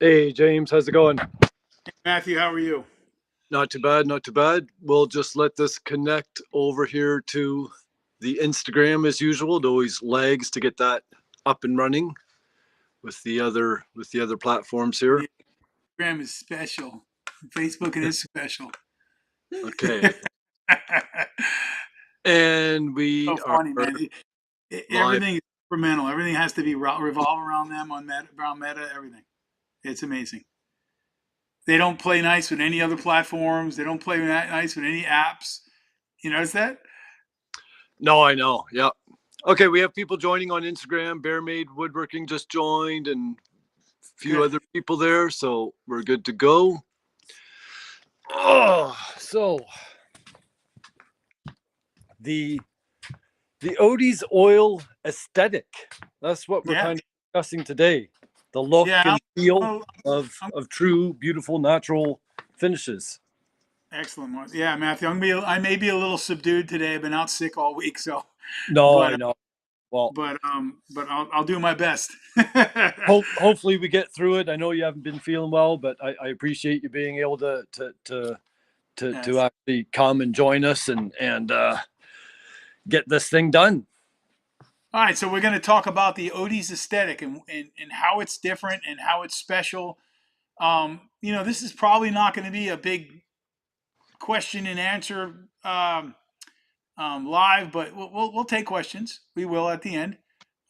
Hey, James, how's it going? Matthew, how are you? Not too bad, not too bad. We'll just let this connect over here to the Instagram as usual. It always lags to get that up and running with the other platforms here. The Instagram is special. Facebook is special. Okay. And we So are funny, man. live. Everything is incremental. Everything has to be revolve around them around Meta. Everything. It's amazing. They don't play nice with any other platforms. They don't play nice with any apps. You notice that? No, I know. Yeah. Okay, we have people joining on Instagram. Bear Made Woodworking just joined and a few Good. other people there, so we're good to go. So the the Odie's oil aesthetic. That's what we're Yeah. kind of discussing today. The look Yeah. and feel I'm, I'm of true, beautiful, natural finishes. excellent. Yeah, Matthew. I may be a little subdued today. I've been out sick all week, so. No, But I know. Well, I'll do my best. hopefully we get through it. I know you haven't been feeling well, but I appreciate you being able to Yes. actually come and join us and get this thing done. All right, so we're going to talk about the Odie's aesthetic and how it's different and how it's special. This is probably not going to be a big question and answer live, but we'll take questions. We will at the end.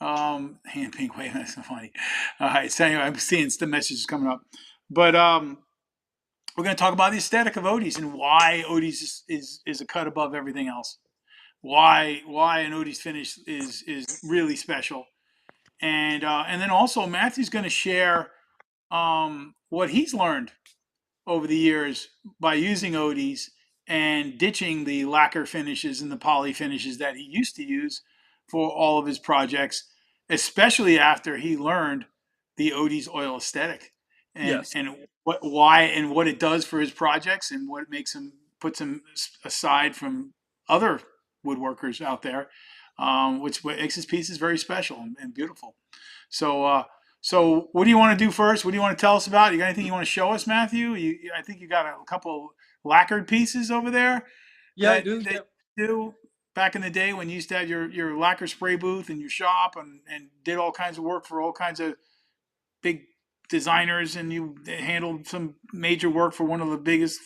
Hand pink wave, that's so funny. All right, so anyway, I'm seeing the messages coming up, but we're going to talk about the aesthetic of Odie's and why Odie's is a cut above everything else. Why an Odie's finish is really special, and then also Matthew's going to share what he's learned over the years by using Odie's and ditching the lacquer finishes and the poly finishes that he used to use for all of his projects, especially after he learned the Odie's oil aesthetic and Yes. and why and what it does for his projects and what makes him puts him aside from other woodworkers out there, which makes his pieces very special and beautiful. So, what do you want to do first? What do you want to tell us about? You got anything you want to show us, Matthew? I think you got a couple lacquered pieces over there Yeah, I that do. that Yeah. you do back in the day when you used to have your lacquer spray booth in your shop and did all kinds of work for all kinds of big designers, and you handled some major work for one of the biggest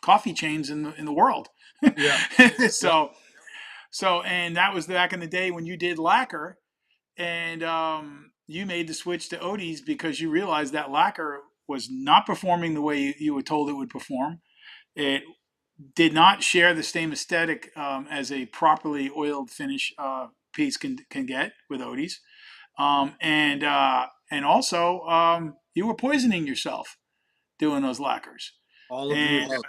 coffee chains in the world. Yeah. Yeah. so and that was back in the day when you did lacquer, and you made the switch to Odie's because you realized that lacquer was not performing the way you were told it would perform. It did not share the same aesthetic as a properly oiled finish piece can get with Odie's, and also you were poisoning yourself doing those lacquers, All of the and above.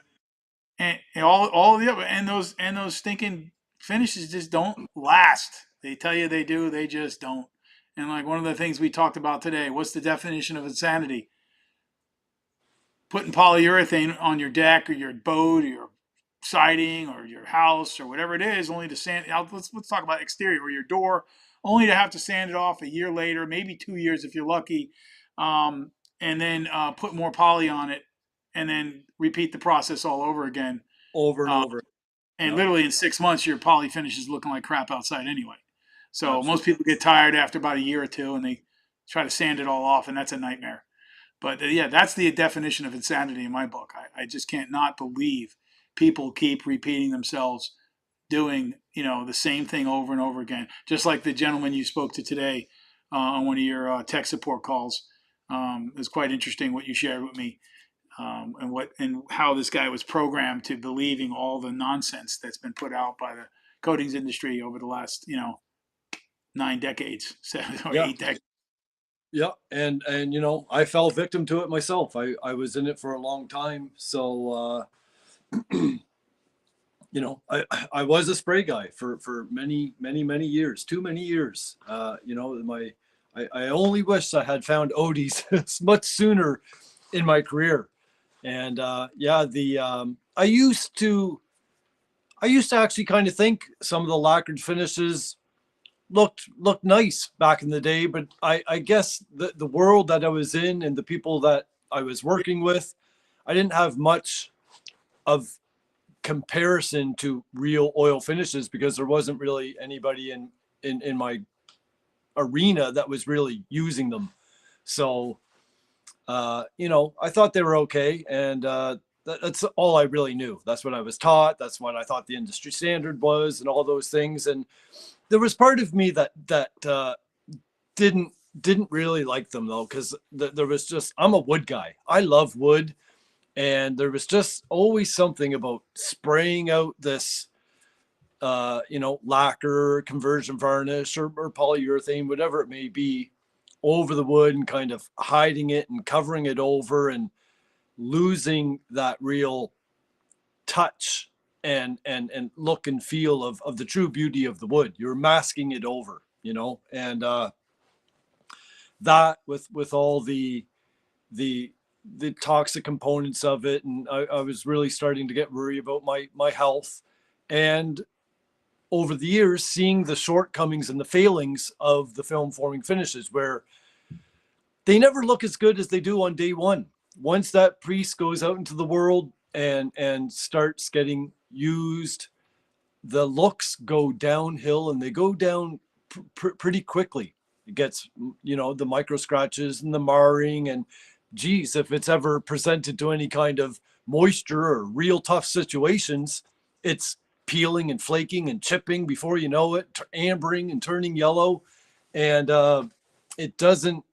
and all of the other and those stinking finishes just don't last. They tell you they do, they just don't. And like one of the things we talked about today, what's the definition of insanity? Putting polyurethane on your deck or your boat or your siding or your house or whatever it is, only to sand. Let's talk about exterior or your door, only to have to sand it off a year later, maybe 2 years if you're lucky, and then put more poly on it, and then repeat the process all over again. Over and Uh, over. and Yeah. literally in 6 months, your poly finish is looking like crap outside anyway. So most Absolutely. people get tired after about a year or two, and they try to sand it all off, and that's a nightmare. But yeah, that's the definition of insanity in my book. I just can't not believe people keep repeating themselves, doing the same thing over and over again. Just like the gentleman you spoke to today on one of your tech support calls. It was quite interesting what you shared with me, and how this guy was programmed to believing all the nonsense that's been put out by the coatings industry over the last 9 decades, 7 or Yeah. 8 decades. Yeah, and I fell victim to it myself. I was in it for a long time, so I was a spray guy for many years, too many years. My I only wish I had found Odie's much sooner in my career. And yeah, the I used to actually kind of think some of the lacquered finishes looked nice back in the day, but I guess the world that I was in and the people that I was working with, I didn't have much of comparison to real oil finishes because there wasn't really anybody in my arena that was really using them. So I thought they were okay, and that's all I really knew. That's what I was taught. That's what I thought the industry standard was, and all those things. And there was part of me that didn't really like them though, because there was just, I'm a wood guy. I love wood, and there was just always something about spraying out this lacquer, conversion varnish, or polyurethane, whatever it may be, over the wood and kind of hiding it and covering it over and losing that real touch and look and feel of the true beauty of the wood. You're masking it over, and that with all the toxic components of it, and I was really starting to get worried about my health. And over the years, seeing the shortcomings and the failings of the film forming finishes, where they never look as good as they do on day one. Once that piece goes out into the world and starts getting used, the looks go downhill, and they go down pretty quickly. It gets, the micro scratches and the marring, and geez, if it's ever presented to any kind of moisture or real tough situations, it's peeling and flaking and chipping before you know it, ambering and turning yellow. And it doesn't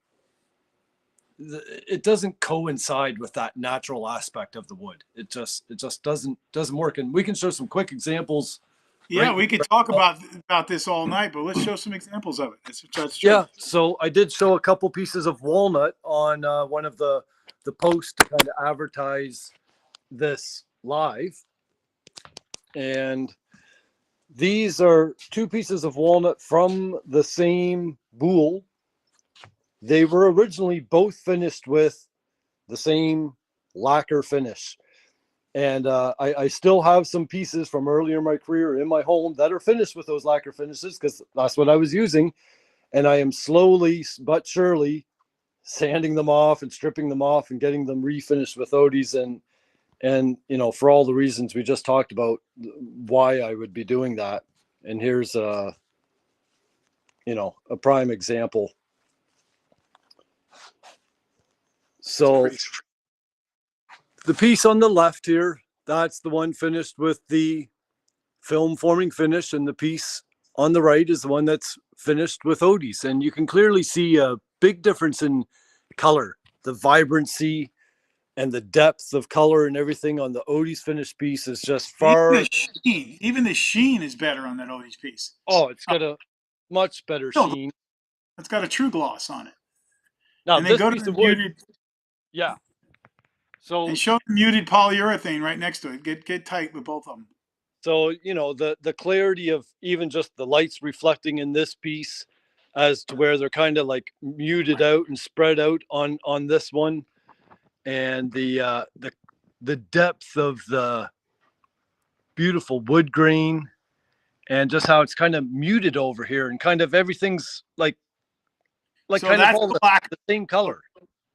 coincide with that natural aspect of the wood. It just doesn't work. And we can show some quick examples. Yeah, right we could talk about this all night, but let's show some examples of it. That's true. Yeah, so I did show a couple pieces of walnut on one of the posts to kind of advertise this live. And these are two pieces of walnut from the same boule. They were originally both finished with the same lacquer finish. And I still have some pieces from earlier in my career in my home that are finished with those lacquer finishes because that's what I was using. And I am slowly but surely sanding them off and stripping them off and getting them refinished with Odis. And for all the reasons we just talked about, why I would be doing that. And here's a prime example. So the piece on the left here, that's the one finished with the film forming finish, and the piece on the right is the one that's finished with Odis. And you can clearly see a big difference in color, the vibrancy and the depth of color and everything on the Odis finished piece is just far. Even the sheen is better on that Odis piece. Oh, it's got a much better sheen. It's got a true gloss on it. Now and this piece of wood, yeah. So and show the muted polyurethane right next to it. Get tight with both of them. So the clarity of even just the lights reflecting in this piece, as to where they're kind of like muted out and spread out on this one, and the depth of the beautiful wood grain, and just how it's kind of muted over here, and kind of everything's like so kind of all the same color.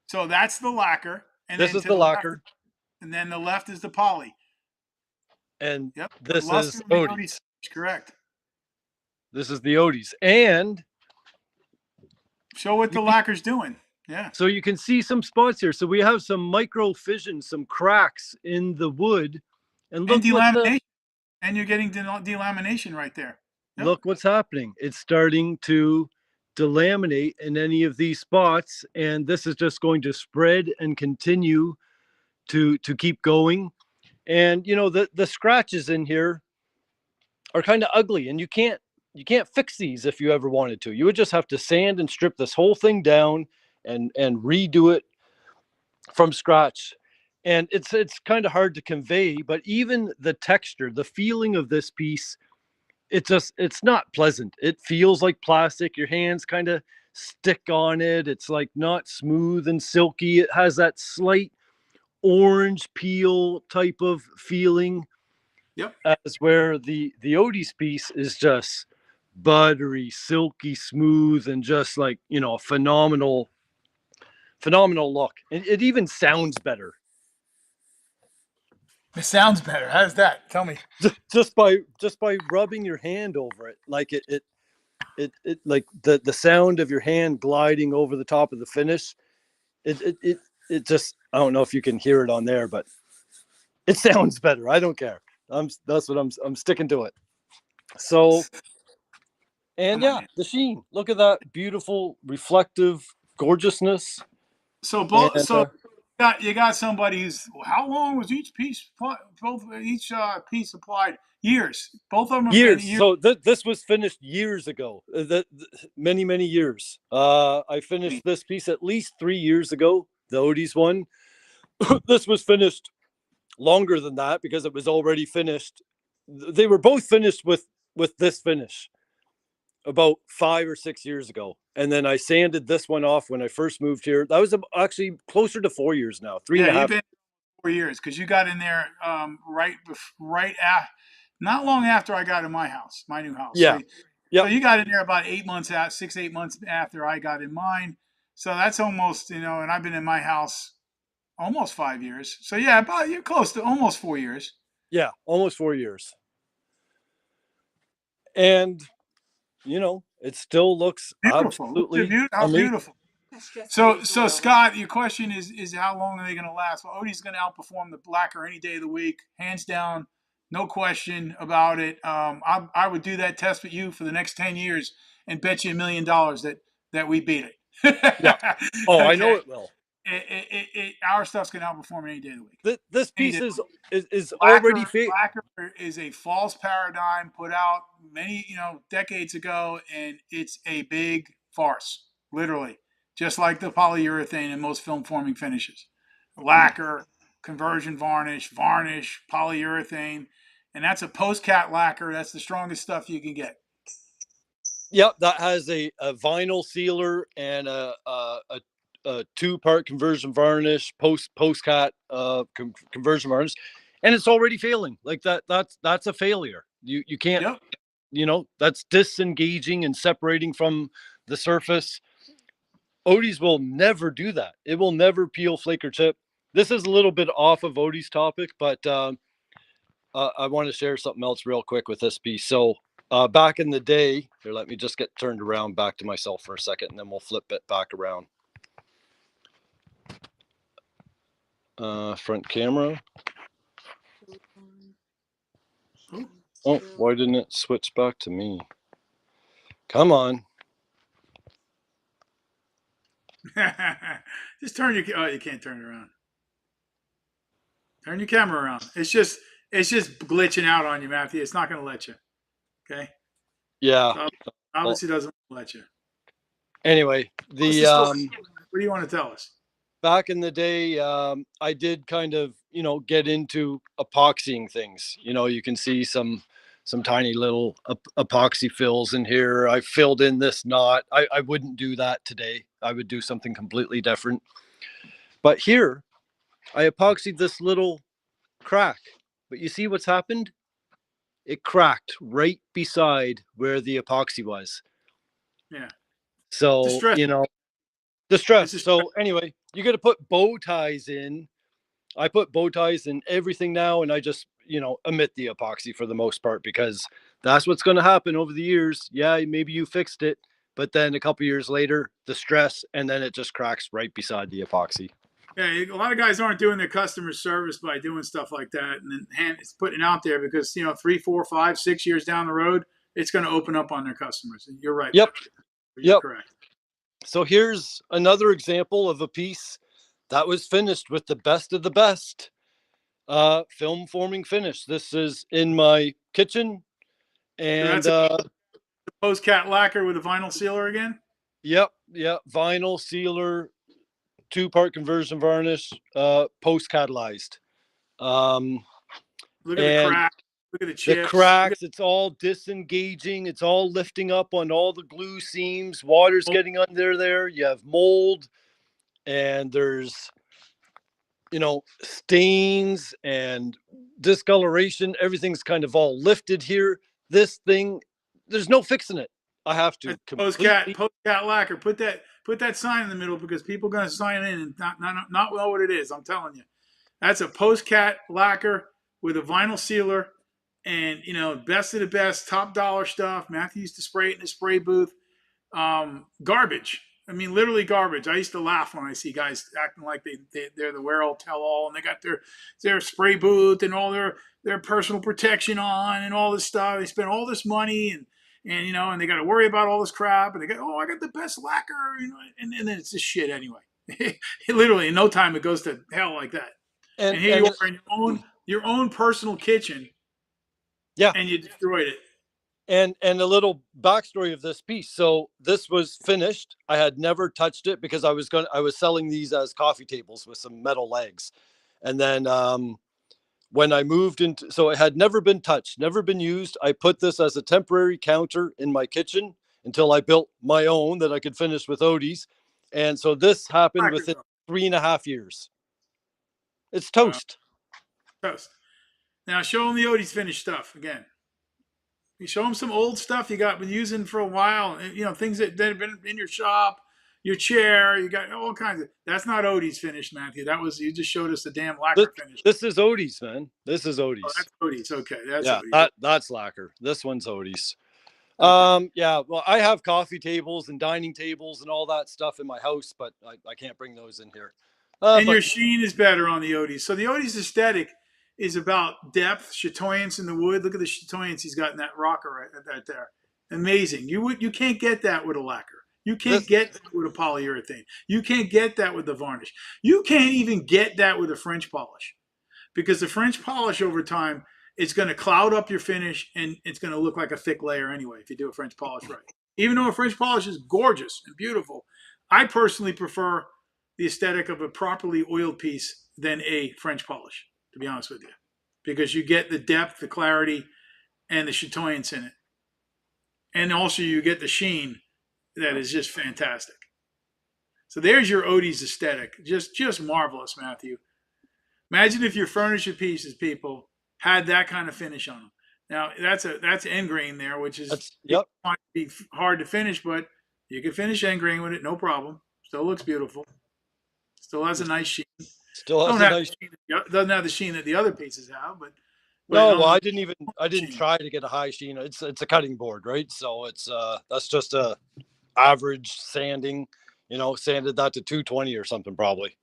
So that's the lacquer, and this is the lacquer, and then the left is the poly. And this is Odis. Correct. This is the Odis. And show what the lacquer's doing. Yeah. So you can see some spots here. So we have some micro fissions, some cracks in the wood. And look, delamination. And you're getting delamination right there. Yep. Look what's happening. It's starting to delaminate in any of these spots. And this is just going to spread and continue to keep going. And the scratches in here are kind of ugly, and you can't fix these if you ever wanted to. You would just have to sand and strip this whole thing down and redo it from scratch. And it's kind of hard to convey, but even the texture, the feeling of this piece, it's not pleasant. It feels like plastic. Your hands kind of stick on it. It's like not smooth and silky. It has that slight orange peel type of feeling. Yep. As where the Odis piece is just buttery, silky smooth, and just like, you know, a phenomenal look. It even sounds better. It sounds better. How's that? Tell me. Just by rubbing your hand over it. Like it like the sound of your hand gliding over the top of the finish. It just, I don't know if you can hear it on there, but it sounds better. I don't care. That's what I'm sticking to it. So, and Come on, yeah, man. the sheen. Look at that beautiful reflective gorgeousness. So both And so you got somebody who's how long was each piece both each piece applied? Years. Both of them have been years. years. So this was finished years ago. Many years. I finished this piece at least 3 years ago. The Odis one. This was finished longer than that because it was already finished. They were both finished with this finish about 5 or 6 years ago, and then I sanded this one off when I first moved here. That was actually closer to 4 years now, three and Yeah, a you've half. been 4 years because you got in there right after, not long after I got in my house, my new house. Yeah, So yep, you got in there about 8 months out, 6 8 months after I got in mine. So that's almost and I've been in my house almost 5 years. So yeah, about you're close to almost 4 years. yeah, almost 4 years, and it still looks Beautiful. Look at absolutely how amazing. beautiful. So Scott, your question is how long are they going to last? Well, Odie's going to outperform the lacquer any day of the week, hands down, no question about it. I would do that test with you for the next 10 years and bet you $1 million that we beat Yeah. it. Oh, I know Okay, it will. our stuff's going to outperform any day of the week. This Any piece day. is already Lacquer is a false paradigm put out many decades ago, and it's a big farce, literally, just like the polyurethane in most film forming finishes. Lacquer, conversion varnish, polyurethane, and that's a post cat lacquer. That's the strongest stuff you can get. Yep, that has a vinyl sealer and a two-part conversion varnish, post cat conversion varnish, and it's already failing. Like that's a failure. You can't, Yep. that's disengaging and separating from the surface. Odis will never do that. It will never peel, flake, or chip. This is a little bit off of Odie's topic, but I want to share something else real quick with this piece. So back in the day, here, let me just get turned around back to myself for a second, and then we'll flip it back around. Front camera. Oh, why didn't it switch back to me? Come on. Just turn your. Oh, you can't turn it around. Turn your camera around. It's just glitching out on you, Matthew. It's not going to let you. Okay. Yeah. So Well, obviously doesn't let you. anyway, What's the story? What do you want to tell us? back in the day, I did kind of, get into epoxying things. You can see some tiny little epoxy fills in here. I filled in this knot. I wouldn't do that today. I would do something completely different. But here, I epoxied this little crack. But you see what's happened? It cracked right beside where the epoxy was. Yeah. So, Distress. the stress. It's a So anyway, you got to put bow ties in. I put bow ties in everything now, and I just, omit the epoxy for the most part because that's what's going to happen over the years. Yeah, maybe you fixed it, but then a couple years later, the stress, and then it just cracks right beside the epoxy. Yeah, a lot of guys aren't doing their customer service by doing stuff like that, and then it's putting it out there because 3, 4, 5, 6 years down the road, it's going to open up on their customers. And you're right. Yep. You're Yep. correct. So here's another example of a piece that was finished with the best of the best film forming finish. This is in my kitchen, So and that's a post cat lacquer with a vinyl sealer again. yep, vinyl sealer, two-part conversion varnish, post catalyzed. Look at the And crack. Look at the the chips. Look at cracks, it's all disengaging, it's all lifting up on all the glue seams, water's getting under there, you have mold, and there's stains and discoloration. Everything's kind of all lifted here. This thing, there's no fixing it. I have to That's completely. post cat lacquer. Put that sign in the middle because people are going to sign in and not know what it is. I'm telling you, that's a post cat lacquer with a vinyl sealer, and best of the best, top dollar stuff. Matthew used to spray it in the spray booth. Garbage. I mean, literally garbage. I used to laugh when I see guys acting like they're the wear all tell all, and they got their spray booth and all their personal protection on and all this stuff. They spend all this money and they got to worry about all this crap. And they go, I got the best lacquer, and then it's just shit anyway. Literally, in no time, it goes to hell like that. And here you are in your own personal kitchen, yeah, and you destroyed it. And a little backstory of this piece. So this was finished. I had never touched it because I was selling these as coffee tables with some metal legs. And then when I moved into, so it had never been touched, never been used. I put this as a temporary counter in my kitchen until I built my own that I could finish with Odis. And so this happened within 3.5 years. It's toast. Toast. Now show them the Odie's finished stuff again. You show them some old stuff you been using for a while. Things that have been in your shop, your chair. You got all kinds of. That's not Odie's finished, Matthew. You just showed us the damn lacquer finish. This is Odie's, man. This is Odie's. Oh, that's Odie's. Okay, that's Odie's. That's lacquer. This one's Odie's. Okay. Yeah. Well, I have coffee tables and dining tables and all that stuff in my house, but I can't bring those in here. Your sheen is better on the Odie's. So the Odie's aesthetic is about depth, chatoyance in the wood. Look at the chatoyance he's got in that rocker right there. Amazing. You can't get that with a lacquer. You can't get that with a polyurethane. You can't get that with the varnish. You can't even get that with a French polish, because the French polish over time, it's going to cloud up your finish and it's going to look like a thick layer anyway if you do a French polish right. Even though a French polish is gorgeous and beautiful, I personally prefer the aesthetic of a properly oiled piece than a French polish, to be honest with you, because you get the depth, the clarity, and the chatoyance in it. And also you get the sheen that is just fantastic. So there's your Odie's aesthetic. Just marvelous, Matthew. Imagine if your furniture pieces, people, had that kind of finish on them. Now, that's end grain there, which is might be hard to finish, but you can finish end grain with it, no problem. Still looks beautiful. Still has a nice sheen. Still has a nice sheen. Doesn't have the sheen that the other pieces have, but no. Well, I didn't try to get a high sheen. It's a cutting board, right? So it's that's just a average sanding. Sanded that to 220 or something probably.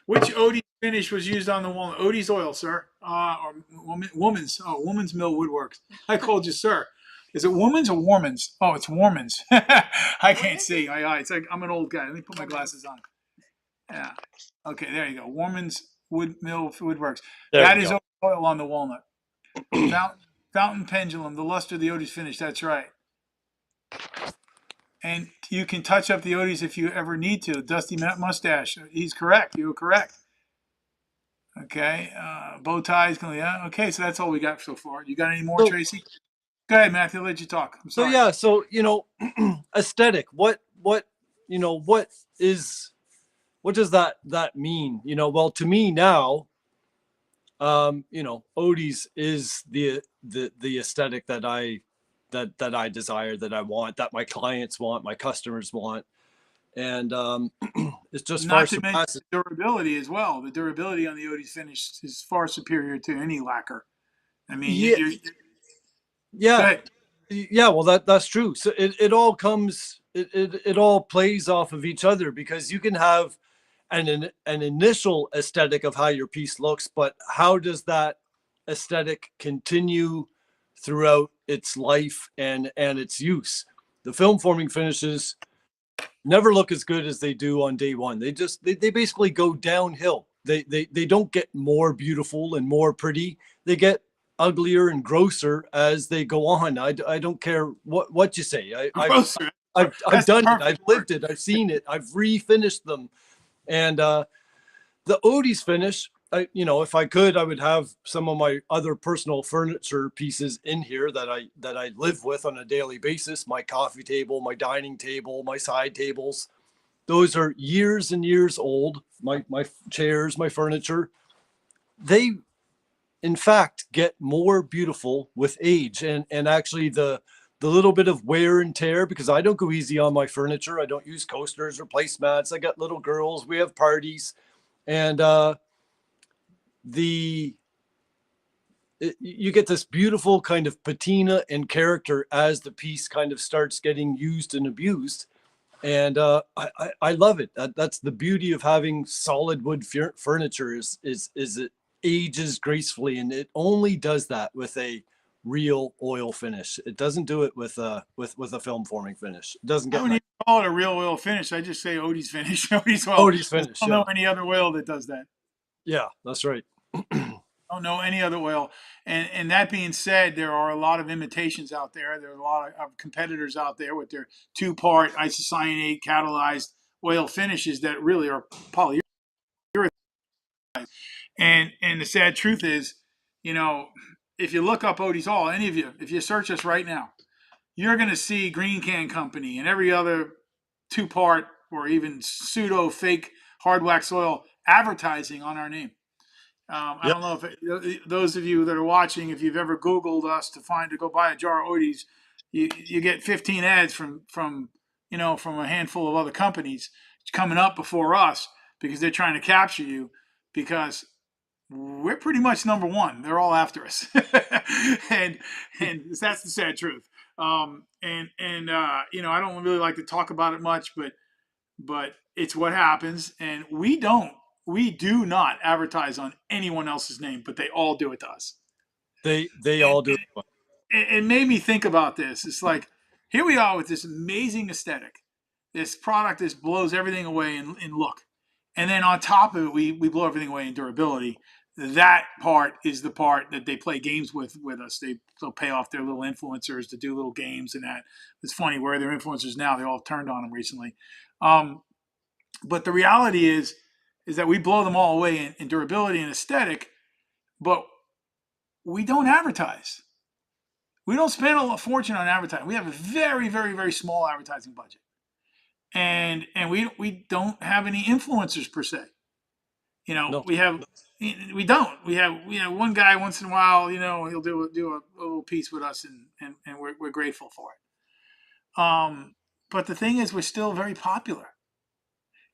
Which Odie finish was used on the wall? Odie's oil, sir, or woman's? Oh, Woman's Mill Woodworks. I called you, sir. Is it woman's or Warman's? Oh, it's Warman's. I can't see. My eyes. I'm an old guy. Let me put my glasses on. Yeah. Okay, there you go. Warman's Mill Woodworks. That is oil on the walnut. Fountain pendulum, the luster of the Odie's finish. That's right. And you can touch up the Odie's if you ever need to. Dusty mustache. He's correct. You were correct. Okay. Bow ties. Yeah. Okay. So that's all we got so far. You got any more, Tracy? Go ahead, Matthew. I'll let you talk. I'm sorry. So aesthetic. What does that mean? Well, to me now, Odie's is the aesthetic that I desire, that I want, that my clients want, my customers want. And it's just not to mention durability as well. The durability on the Odie's finish is far superior to any lacquer. I mean, yeah. Well, that's true. So it all comes, it all plays off of each other, because you can have an initial aesthetic of how your piece looks, but how does that aesthetic continue throughout its life and its use? The film forming finishes never look as good as they do on day one. They basically go downhill. They don't get more beautiful and more pretty. They get uglier and grosser as they go on. I don't care what you say. I've done it. I've lived it. I've seen it. I've refinished them. And the Odie's finish, if I could, I would have some of my other personal furniture pieces in here that I live with on a daily basis. My coffee table, my dining table, my side tables. Those are years and years old. My chairs, my furniture. They in fact get more beautiful with age, and actually the little bit of wear and tear, because I don't go easy on my furniture. I don't use coasters or placemats. I got little girls. We have parties, and the you get this beautiful kind of patina and character as the piece kind of starts getting used and abused. And I love it. That's the beauty of having solid wood furniture is it ages gracefully, and it only does that with a real oil finish. It doesn't do it with a film forming finish. It doesn't I get wouldn't nice. even call it a real oil finish. I just say Odie's finish. Odie's oil. Odie's I finish, don't know yeah, any other oil that does that. yeah, that's right. I don't know any other oil. And that being said, there are a lot of imitations out there. There are a lot of competitors out there with their two-part isocyanate catalyzed oil finishes that really are polyurethane. And the sad truth is, you know, if you look up Odie's All, any of you, if you search us right now, you're going to see Green Can Company and every other two-part or even pseudo fake hard wax oil advertising on our name. I Yep. don't know if those of you that are watching, if you've ever Googled us to go buy a jar of Odie's, you get 15 ads from from a handful of other companies coming up before us because they're trying to capture you because we're pretty much number one. They're all after us, and that's the sad truth. I don't really like to talk about it much, but it's what happens, and we do not advertise on anyone else's name, but they all do it to us. They And, all do it. it made me think about this. It's like here we are with this amazing aesthetic, this product that blows everything away in look, and then on top of it, we blow everything away in durability. That part is the part that they play games with us. They'll pay off their little influencers to do little games and that. It's funny where they're influencers now. They all turned on them recently. But the reality is that we blow them all away in durability and aesthetic, but we don't advertise. We don't spend a fortune on advertising. We have a very, very, very small advertising budget, and we don't have any influencers per se. No. We don't. We have one guy once in a while. He'll do a little piece with us, and we're grateful for it. But the thing is, we're still very popular.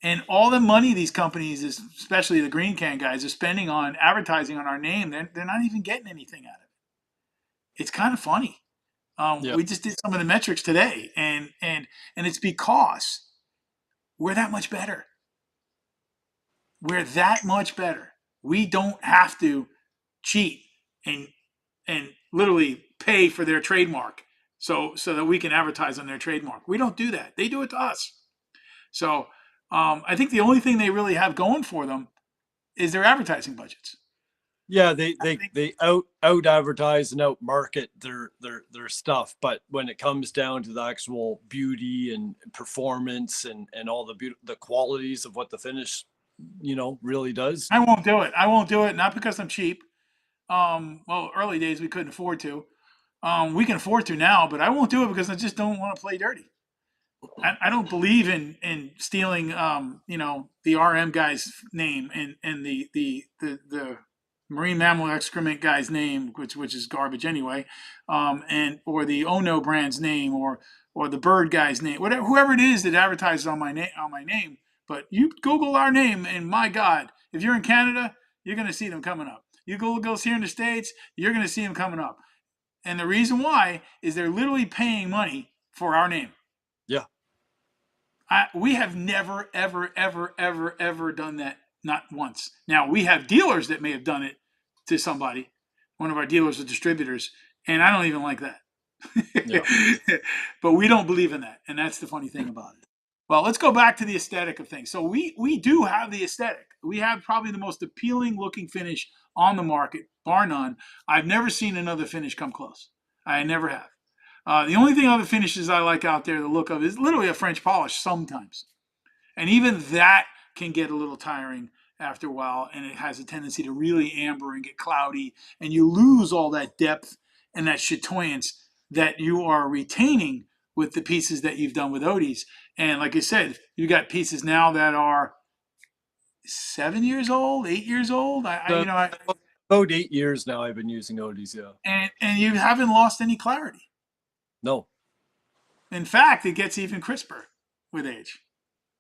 And all the money these companies, especially the Green Can guys, are spending on advertising on our name, they're not even getting anything out of it. It's kind of funny. Yeah. We just did some of the metrics today, and it's because we're that much better. We're that much better. We don't have to cheat and literally pay for their trademark so that we can advertise on their trademark. We don't do that. They do it to us. So I think the only thing they really have going for them is their advertising budgets. Yeah, they out advertise and out market their stuff, but when it comes down to the actual beauty and performance and all the qualities of what the finish really does. I won't do it. I won't do it. Not because I'm cheap. Well, early days we couldn't afford to. We can afford to now, but I won't do it because I just don't want to play dirty. I don't believe in stealing, the RM guy's name and the marine mammal excrement guy's name, which is garbage anyway, and or the Ono brand's name or the bird guy's name, whatever, whoever it is that advertises on my name. But you Google our name, and my God, if you're in Canada, you're going to see them coming up. You Google us here in the States, you're going to see them coming up. And the reason why is they're literally paying money for our name. Yeah. We have never, ever, ever, ever, ever done that. Not once. Now, we have dealers that may have done it to somebody, one of our dealers or distributors, and I don't even like that. Yeah. But we don't believe in that, and that's the funny thing about it. Well, let's go back to the aesthetic of things. So we do have the aesthetic. We have probably the most appealing looking finish on the market, bar none. I've never seen another finish come close. I never have. The only thing other finishes I like out there, the look of, is literally a French polish sometimes. And even that can get a little tiring after a while, and it has a tendency to really amber and get cloudy, and you lose all that depth and that chatoyance that you are retaining with the pieces that you've done with Odis. And like I said, you got pieces now that are 7 years old, 8 years old. About 8 years now I've been using Odis, yeah. and you haven't lost any clarity. No, In fact, it gets even crisper with age.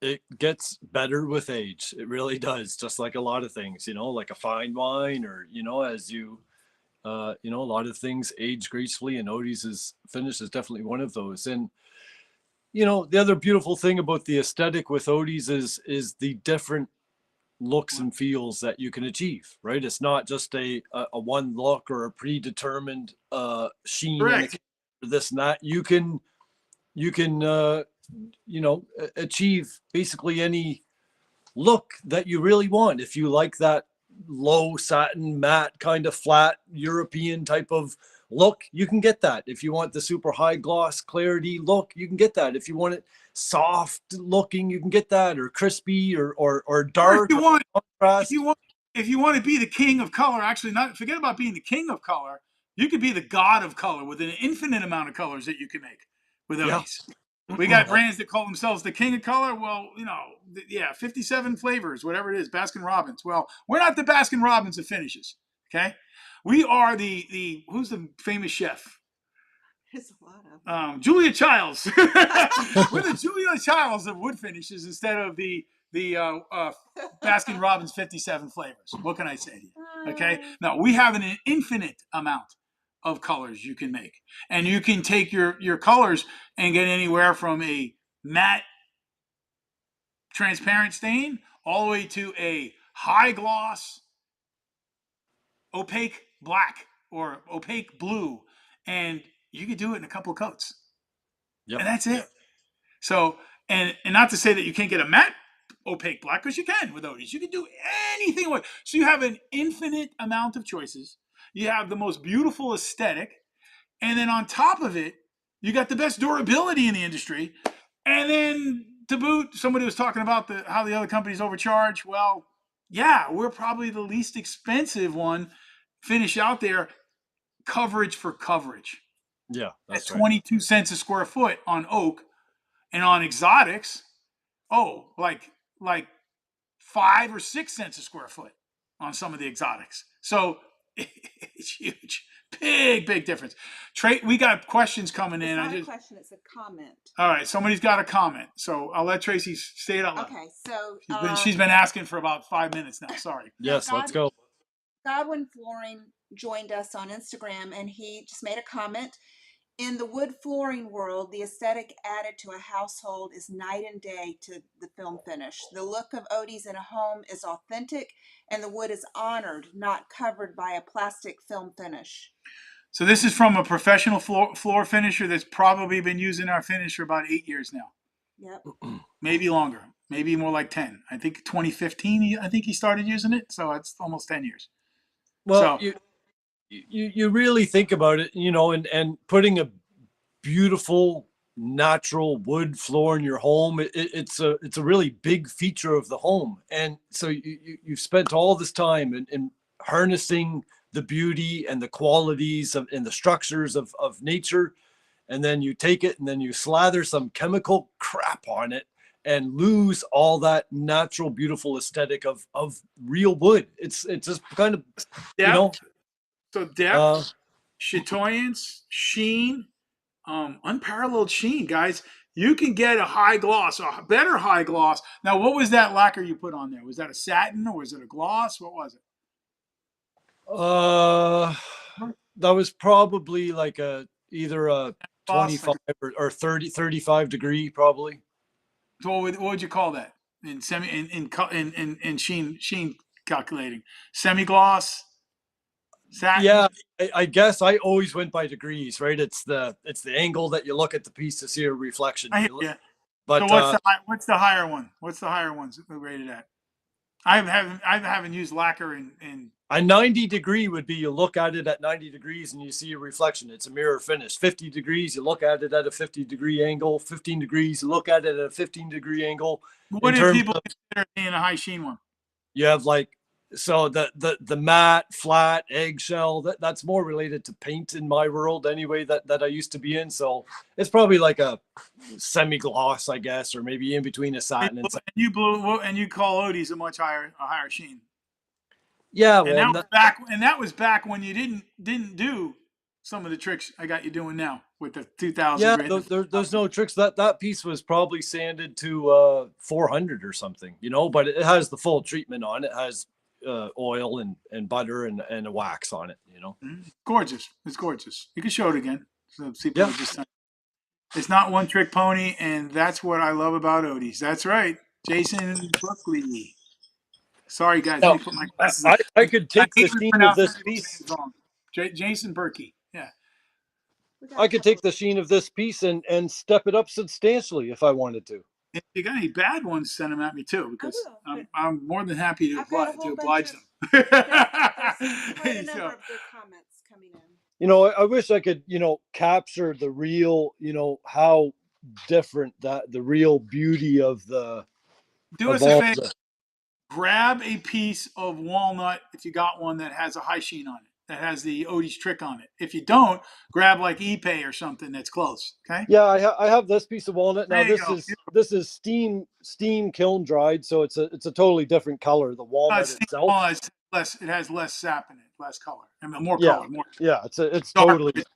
it gets better with age. It really does. Just like a lot of things, like a fine wine, or as a lot of things age gracefully, and Odis's finish is definitely one of those. And the other beautiful thing about the aesthetic with Odis is the different looks and feels that you can achieve, right? It's not just a one look or a predetermined sheen in Correct. the this and that. You can achieve basically any look that you really want. If you like that low satin matte kind of flat European type of look, you can get that. If you want the super high gloss clarity look, you can get that. If you want it soft looking, you can get that, or crispy, or dark, If you want, if contrast. you want, if you want to be the king of color, actually, not forget about being the king of color. You could be the god of color with an infinite amount of colors that you can make with Yeah. Odis. We got brands that call themselves the king of color. Well, 57 flavors, whatever it is, Baskin Robbins. Well, we're not the Baskin Robbins of finishes. Okay, we are the who's the famous chef? There's a lot of them. Julia Childs. We're the Julia Childs of wood finishes instead of the Baskin Robbins 57 flavors. What can I say to you? Okay, no, we have an infinite amount of colors you can make, and you can take your colors and get anywhere from a matte transparent stain all the way to a high gloss opaque black or opaque blue, and you can do it in a couple of coats. Yep. And that's it. So, and not to say that you can't get a matte opaque black, because you can with Odis. You can do anything with. So you have an infinite amount of choices. You have the most beautiful aesthetic, and then on top of it, you got the best durability in the industry. And then to boot, somebody was talking about how the other companies overcharge. Well, yeah, we're probably the least expensive one finish out there, coverage for coverage. Yeah, that's at right. 22 cents a square foot on oak, and on exotics, like 5 or 6 cents a square foot on some of the exotics. So it's huge, big difference. We got questions coming in. It's not a question; it's a comment. All right, somebody's got a comment, so I'll let Tracy say it out loud. Okay, so She's been asking for about 5 minutes now. Sorry. Yes, let's go. Godwin Flooring joined us on Instagram, and he just made a comment. In the wood flooring world, the aesthetic added to a household is night and day to the film finish. The look of Odis in a home is authentic, and the wood is honored, not covered by a plastic film finish. So this is from a professional floor finisher that's probably been using our finish for about 8 years now. Yep. Maybe longer, maybe more like 10. I think 2015, I think he started using it. So it's almost 10 years. Well, you really think about it, and putting a beautiful natural wood floor in your home, it's a really big feature of the home. And so you've spent all this time in harnessing the beauty and the qualities and the structures of nature, and then you take it and then you slather some chemical crap on it and lose all that natural beautiful aesthetic of real wood. It's just kind of so depth, chatoyance, sheen, unparalleled sheen, guys. You can get a high gloss, a better high gloss. Now, what was that lacquer you put on there? Was that a satin or was it a gloss? What was it? That was probably like either a 25 or 35 degree, probably. So what would you call that in sheen calculating? Semi-gloss, satin? Yeah, I guess I always went by degrees, right? It's the angle that you look at the piece to see a reflection. Yeah. But so what's the higher one? What's the higher ones rated at? I haven't used lacquer in a 90 degree would be, you look at it at 90 degrees and you see a reflection. It's a mirror finish. 50 degrees, you look at it at a 50-degree angle. 15 degrees, you look at it at a 15-degree angle. What do people consider being a high sheen one? You have the matte, flat, eggshell, that's more related to paint in my world anyway, that I used to be in. So it's probably like a semi-gloss, I guess, or maybe in between a satin and you call Odis a higher sheen. Yeah, And well, that was back when you didn't do some of the tricks I got you doing now with the 2000 yeah, grit. And the there's no tricks. That piece was probably sanded to 400 or something, but it has the full treatment on it. It has oil and butter and a wax on it. Gorgeous. It's gorgeous. You can show it again. So people Yeah. are just it's not one trick pony, and that's what I love about Odis. That's right. Jason Buckley. Sorry, guys. Let Now, me put my glasses on. I could I take the hate to sheen of pronounce this people's piece. names wrong. Jason Berkey. Yeah. We got I a could couple take the sheen of this piece and step it up substantially if I wanted to. If you got any bad ones, send them at me too, I because will, but I'm more than happy to I've got a whole bunch oblige of them. there's quite a number So, of good comments coming in. I wish I could, capture the real, how different the real beauty of do of us a all favor. the. Grab a piece of walnut if you got one that has a high sheen on it, that has the Odie's trick on it. If you don't, grab like Ipe or something that's close. Okay. Yeah, I have this piece of walnut. Now There you this go. is steam kiln dried, so it's a totally different color. The walnut itself. It's less. It has less sap in it, less color, and more Yeah, color, more yeah, it's dark.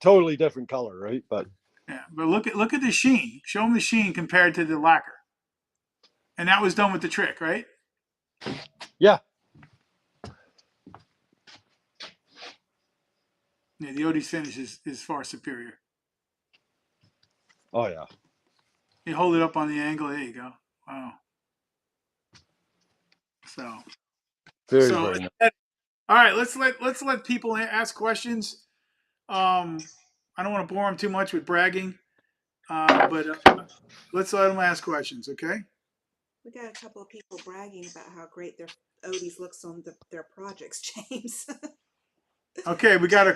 totally different color, right? But Yeah, but look at the sheen. Show them the sheen compared to the lacquer, and that was done with the trick, right? yeah, Yeah, the Odie's finish is far superior. oh yeah, You hold it up on the angle. There you go. Wow. So very so very nice. all right. Let's let people ask questions. I don't want to bore them too much with bragging, but let's let them ask questions. Okay. We got a couple of people bragging about how great their Odie's looks on their projects, James. Okay. We got a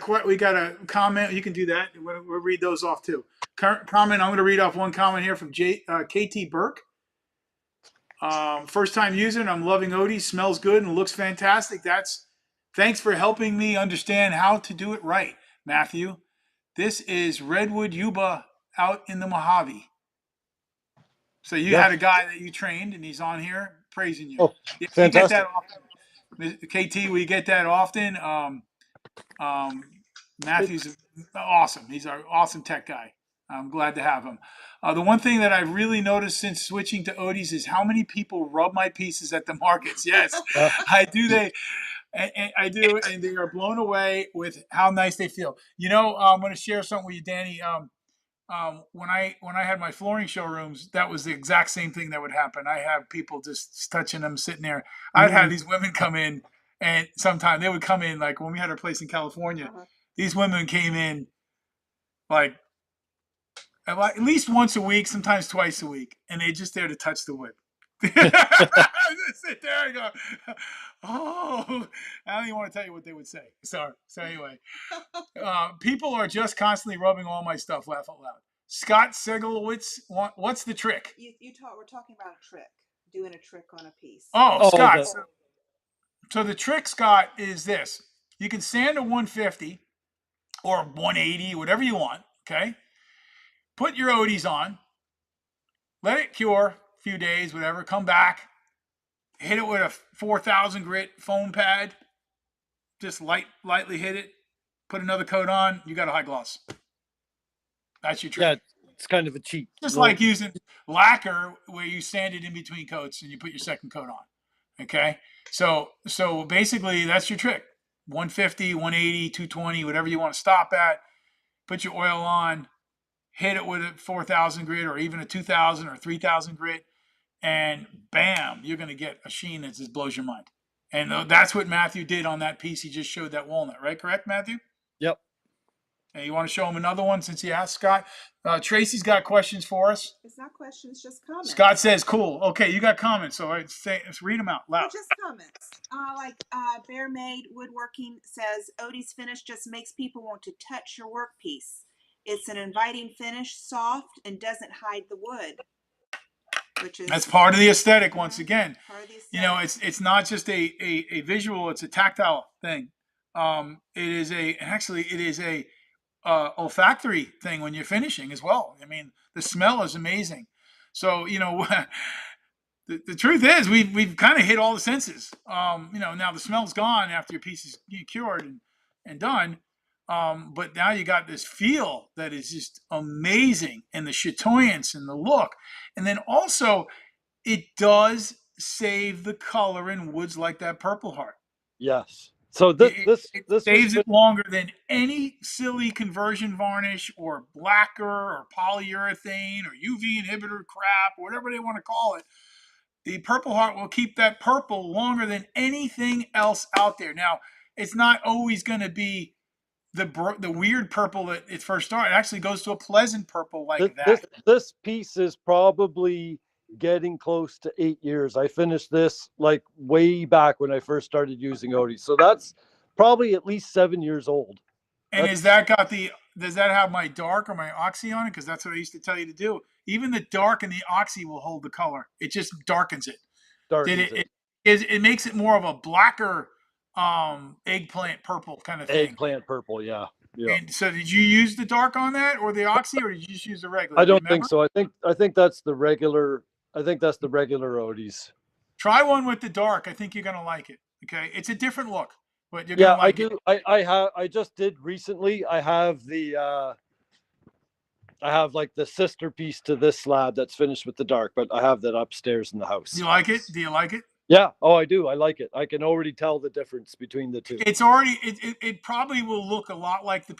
comment. You can do that. We'll read those off too. Comment. I'm going to read off one comment here from KT Burke. First time user, and I'm loving Odie. Smells good and looks fantastic. Thanks for helping me understand how to do it right, Matthew. This is Redwood Yuba out in the Mojave. So you Yeah. had a guy that you trained, and he's on here praising you. Oh, You get fantastic. that often. KT, we get that often. Matthew's awesome. He's our awesome tech guy. I'm glad to have him. The one thing that I've really noticed since switching to Odie's is how many people rub my pieces at the markets. Yes, I do. I do, and they are blown away with how nice they feel. I'm going to share something with you, Danny. When I had my flooring showrooms, that was the exact same thing that would happen. I have people just touching them, sitting there. I'd have these women come in, and sometimes they would come in, like when we had our place in California. These women came in like at least once a week, sometimes twice a week, and they just there to touch the wood. I just sit there and go, oh, I don't even want to tell you what they would say. So anyway, people are just constantly rubbing all my stuff. Laugh out loud. Scott Segelowitz, what's the trick? We're talking about a trick, doing a trick on a piece. Oh, Scott. The, So the trick, Scott, is this. You can sand a 150 or 180, whatever you want, okay? Put your Odis on. Let it cure a few days, whatever. Come back. Hit it with a 4,000 grit foam pad. Just lightly hit it. Put another coat on. You got a high gloss. That's your trick. yeah, it's kind of a cheat. Just like using lacquer where you sand it in between coats and you put your second coat on. Okay? So basically that's your trick. 150, 180, 220, whatever you want to stop at. Put your oil on. Hit it with a 4,000 grit or even a 2,000 or 3,000 grit. And bam, you're going to get a sheen that just blows your mind. And that's what Matthew did on that piece. He just showed that walnut, right? Correct, Matthew? Yep. And you want to show him another one since he asked, Scott? Tracy's got questions for us. It's not questions, just comments. Scott says, cool. Okay, you got comments. So let's read them out loud. Well, just comments. Bear Made Woodworking says, Odie's finish just makes people want to touch your workpiece. It's an inviting finish, soft, and doesn't hide the wood. That's part of the aesthetic. Once again, part of the aesthetic. It's not just a visual; it's a tactile thing. It is a olfactory thing when you're finishing as well. I mean, the smell is amazing. So the truth is we've kind of hit all the senses. Now the smell's gone after your piece is cured and done. But now you got this feel that is just amazing, and the chatoyance and the look. And then also it does save the color in woods like that Purple Heart. Yes. So It, this it this was saves it longer than any silly conversion varnish or lacquer or polyurethane or UV inhibitor crap, whatever they want to call it. The Purple Heart will keep that purple longer than anything else out there. Now, it's not always going to be the weird purple that it first started. It actually goes to a pleasant purple like this that. this piece is probably getting close to 8 years. I finished this like way back when I first started using Odie. So that's probably at least 7 years old. And That's is that got the does that have my dark or my oxy on it? Because that's what I used to tell you to do. Even the dark and the oxy will hold the color. It just darkens it. Did darkens it? it. It makes it more of a blacker eggplant purple kind of thing. Eggplant purple, yeah. Yeah. And so, did you use the dark on that or the oxy, or did you just use the regular? I Do you don't think remember? so. I think that's the regular. I think that's the regular Odis. Try one with the dark. I think you're gonna like it. Okay, it's a different look, but you're gonna Yeah, I like it. do. I just did recently. I have like the sister piece to this slab that's finished with the dark, but I have that upstairs in the Do house. you like it? Do you like it? Yeah. Oh, I do. I like it. I can already tell the difference between the two. It's already. It probably will look a lot like the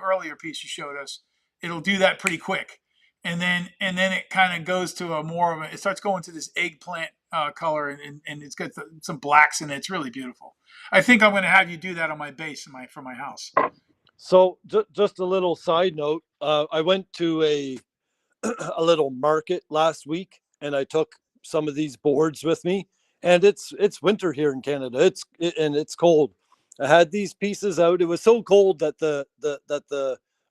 earlier piece you showed us. It'll do that pretty quick, and then it kind of goes to a more of a. It starts going to this eggplant color, and it's got some blacks in it. It's really beautiful. I think I'm going to have you do that on my base for my house. So just a little side note. I went to a a little market last week, and I took some of these boards with me. And it's winter here in Canada. And it's cold. I had these pieces out. It was so cold that the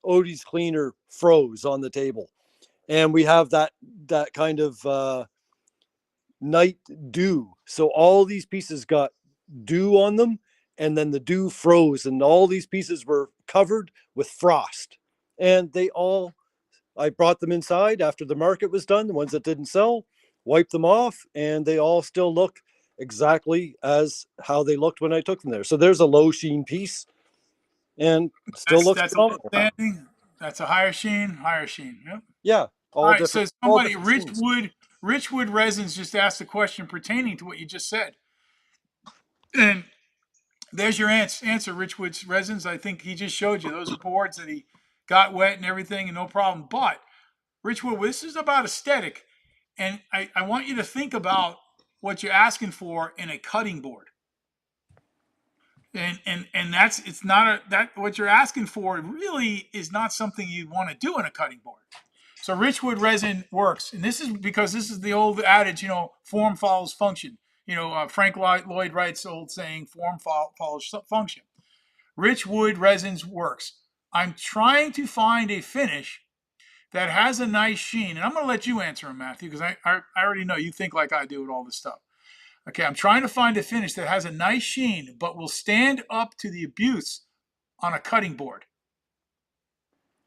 Odie's cleaner froze on the table, and we have that kind of night dew. So all these pieces got dew on them, and then the dew froze, and all these pieces were covered with frost. And I brought them inside after the market was done, the ones that didn't sell, wiped them off, and they all still look exactly as how they looked when I took them there. So there's a low sheen piece and still looks That's a low phenomenal. standing. That's a higher sheen. Higher sheen. Yep. Yeah, All all right. different, So all somebody, different sheens. Richwood Resins just asked a question pertaining to what you just said. And there's your answer, Richwood's Resins. I think he just showed you. Those are boards that he got wet and everything and no problem. But Richwood, this is about aesthetic. And I want you to think about what you're asking for in a cutting board. And that's it's not a that what you're asking for really is not something you want to do in a cutting board. So Richwood resin works, and this is because this is the old adage, form follows function. Frank Lloyd Wright's old saying, form follows function. Richwood resins works. I'm trying to find a finish that has a nice sheen, and I'm going to let you answer him, Matthew, because I already know you think like I do with all this stuff. Okay, I'm trying to find a finish that has a nice sheen, but will stand up to the abuse on a cutting board.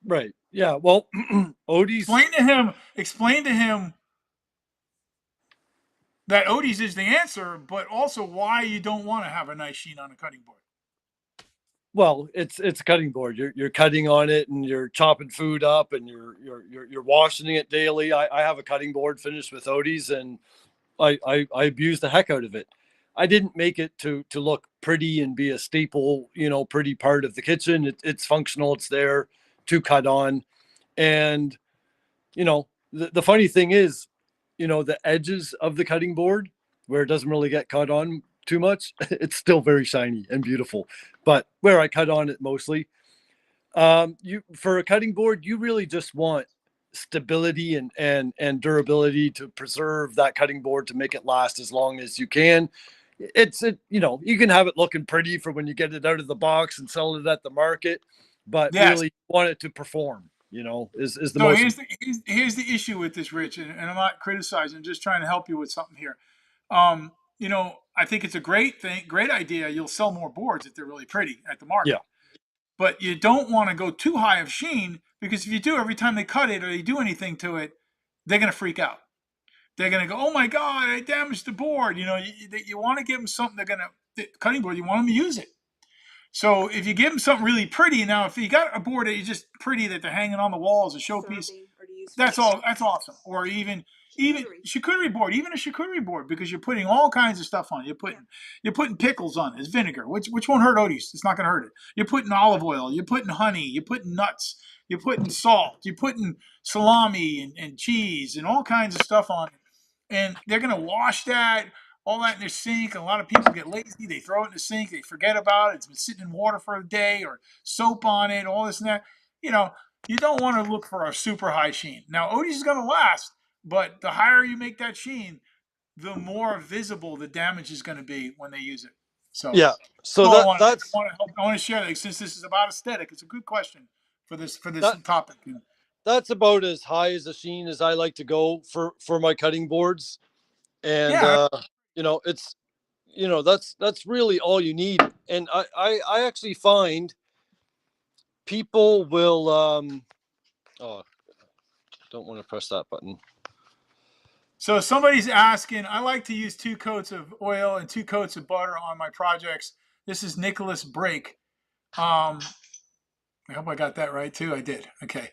Right. Yeah. Well, Odie's. Explain to him that Odis is the answer, but also why you don't want to have a nice sheen on a cutting board. Well, it's a cutting board. You're cutting on it, and you're chopping food up, and you're washing it daily. I have a cutting board finished with Odie's, and I abuse the heck out of it. I didn't make it to look pretty and be a staple, pretty part of the kitchen. It's functional. It's there to cut on. And, the funny thing is, the edges of the cutting board where it doesn't really get cut on too much, it's still very shiny and beautiful. But where I cut on it mostly, for a cutting board, you really just want stability and durability to preserve that cutting board to make it last as long as you can. You can have it looking pretty for when you get it out of the box and sell it at the market, but Yes. really want it to perform, is the So most. here's the issue with this, Rich, and I'm not criticizing, I'm just trying to help you with something here. I think it's a great idea. You'll sell more boards if they're really pretty at the market. Yeah. But you don't want to go too high of sheen, because if you do, every time they cut it or they do anything to it, they're going to freak out. they're going to go, oh my God, I damaged the board. You know, you want to give them something cutting board, you want them to use it. So if you give them something really pretty, now if you got a board that is just pretty that they're hanging on the wall as a showpiece, Serving or to use for that's all. That's awesome. Or even charcuterie board, even a charcuterie board, because you're putting all kinds of stuff on it. You're putting pickles on it. It's vinegar, which won't hurt Odis. It's not going to hurt it. You're putting olive oil. You're putting honey. You're putting nuts. You're putting salt. You're putting salami and cheese and all kinds of stuff on it. And they're going to wash that, all that in their sink. A lot of people get lazy. They throw it in the sink. They forget about it. It's been sitting in water for a day, or soap on it, all this and that. You know, you don't want to look for a super high sheen. Now, Odis is going to last, but the higher you make that sheen, the more visible the damage is going to be when they use it. So Yeah. So I want that's to share that, since this is about aesthetic. It's a good question for this that, topic. that's about as high as a sheen as I like to go for my cutting boards. And Yeah. you know, it's that's really all you need. And I actually find people will oh, don't want to press that button. So somebody's asking, I like to use 2 coats of oil and 2 coats of butter on my projects. This is Nicholas Brake. I hope I got that right too. I did. Okay.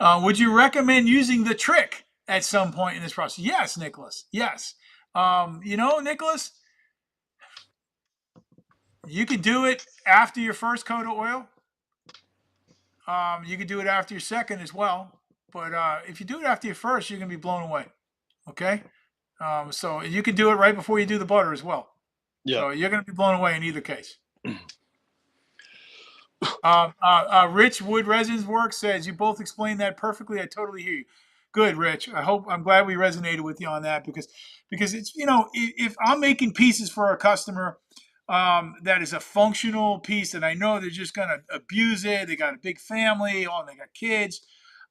Would you recommend using the trick at some point in this process? Yes, Nicholas. Yes. Nicholas, you could do it after your first coat of oil. You could do it after your second as well. But if you do it after your first, you're going to be blown away. Okay. So you can do it right before you do the butter as well. Yeah. So you're going to be blown away in either case. Rich Wood Resins Work says, you both explained that perfectly. I totally hear you. Good, Rich. I'm glad we resonated with you on that, because it's, if I'm making pieces for a customer, that is a functional piece that I know they're just going to abuse it. They got a big family, they got kids.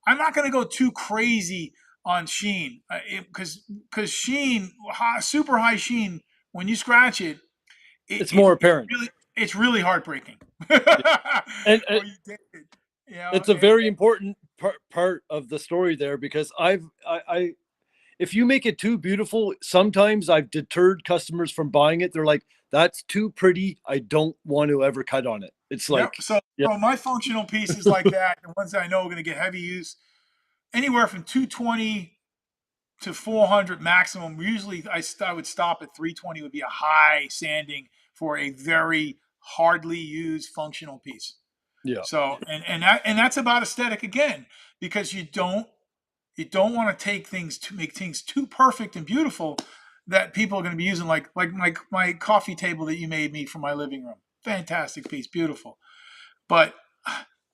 I'm not going to go too crazy on sheen, because sheen, super high sheen, when you scratch it, it's more apparent. It's really heartbreaking. And it, it's a very important part of the story there, because I if you make it too beautiful, sometimes I've deterred customers from buying it. They're like, that's too pretty. I don't want to ever cut on it. It's like, so my functional pieces like that, the ones that I know are going to get heavy use, anywhere from 220 to 400 maximum. Usually I would stop at 320 would be a high sanding for a very hardly used functional piece. Yeah. So and that's about aesthetic again, because you don't want to make things too perfect and beautiful that people are going to be using, like my coffee table that you made me for my living room. Fantastic piece, beautiful. But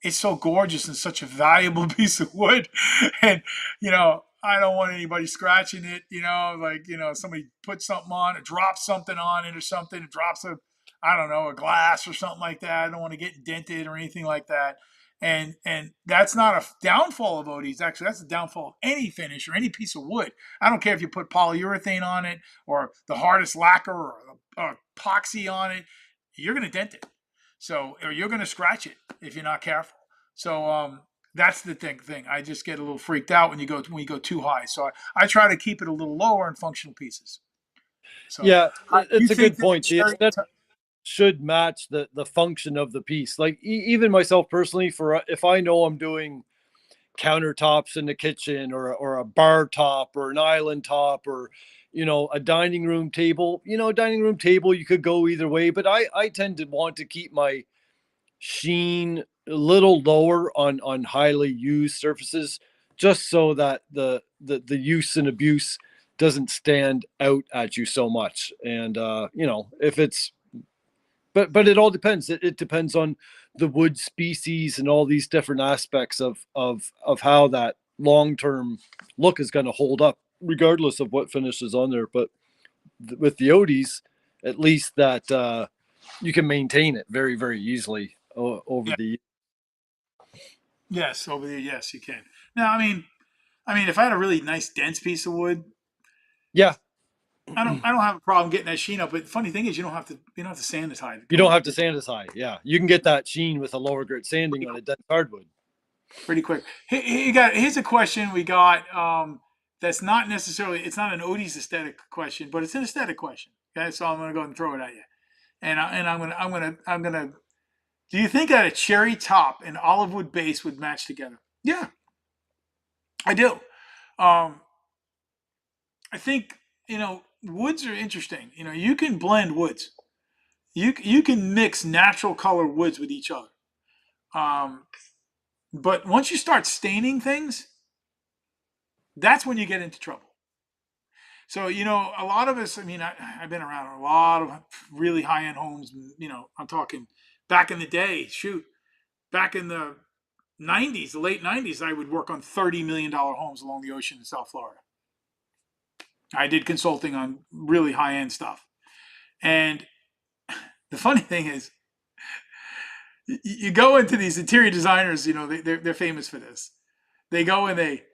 it's so gorgeous and such a valuable piece of wood. And, I don't want anybody scratching it, somebody put something on it, drops something on it or something, it drops a glass or something like that. I don't want to get dented or anything like that. And that's not a downfall of Odis. Actually, that's a downfall of any finish or any piece of wood. I don't care if you put polyurethane on it or the hardest lacquer or epoxy on it, you're going to dent it. So, or you're going to scratch it if you're not careful. So, that's the thing. I just get a little freaked out when you go too high. So I try to keep it a little lower in functional pieces. So yeah, it's a good point. The aesthetic should match the function of the piece. Like even myself personally, if I know I'm doing countertops in the kitchen, or a bar top, or an island top, or a dining room table, you could go either way, but I tend to want to keep my sheen a little lower on highly used surfaces, just so that the use and abuse doesn't stand out at you so much. And if it's but it all depends. It depends on the wood species and all these different aspects of how that long-term look is going to hold up, regardless of what finish is on there. But with the Odis, at least that you can maintain it very, very easily over the years. Yes, yes, you can. Now, I mean, if I had a really nice dense piece of wood, yeah, I don't have a problem getting that sheen up. But the funny thing is, you don't have to sanitize. You don't have to sanitize. Yeah, you can get that sheen with a lower grit sanding on a dense hardwood pretty quick. Here's a question we got that's not necessarily, it's not an Odie's aesthetic question, but it's an aesthetic question. Okay, so I'm going to go and throw it at you, and I'm going to. Do you think that a cherry top and olive wood base would match together? Yeah, I do. Um, I think woods are interesting. You can blend woods. You can mix natural color woods with each other. Um, but once you start staining things, that's when you get into trouble. So, a lot of us, I mean, I've been around a lot of really high end homes. I'm talking back in the day, shoot, back in the 90s, the late 90s, I would work on $30 million homes along the ocean in South Florida. I did consulting on really high end stuff. And the funny thing is, you go into these interior designers, they're famous for this. They go and they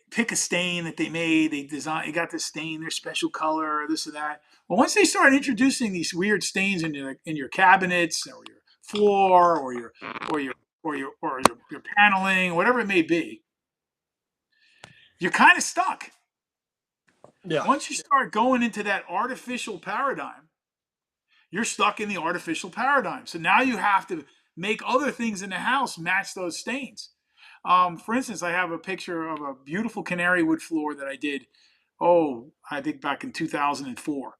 pick a stain that they made. They got this stain, their special color, or this or that. Well, once they start introducing these weird stains in your cabinets or your floor or your paneling, whatever it may be, you're kind of stuck. Yeah. Once you start going into that artificial paradigm, you're stuck in the artificial paradigm. So now you have to make other things in the house match those stains. For instance, I have a picture of a beautiful canary wood floor that I did, I think back in 2004.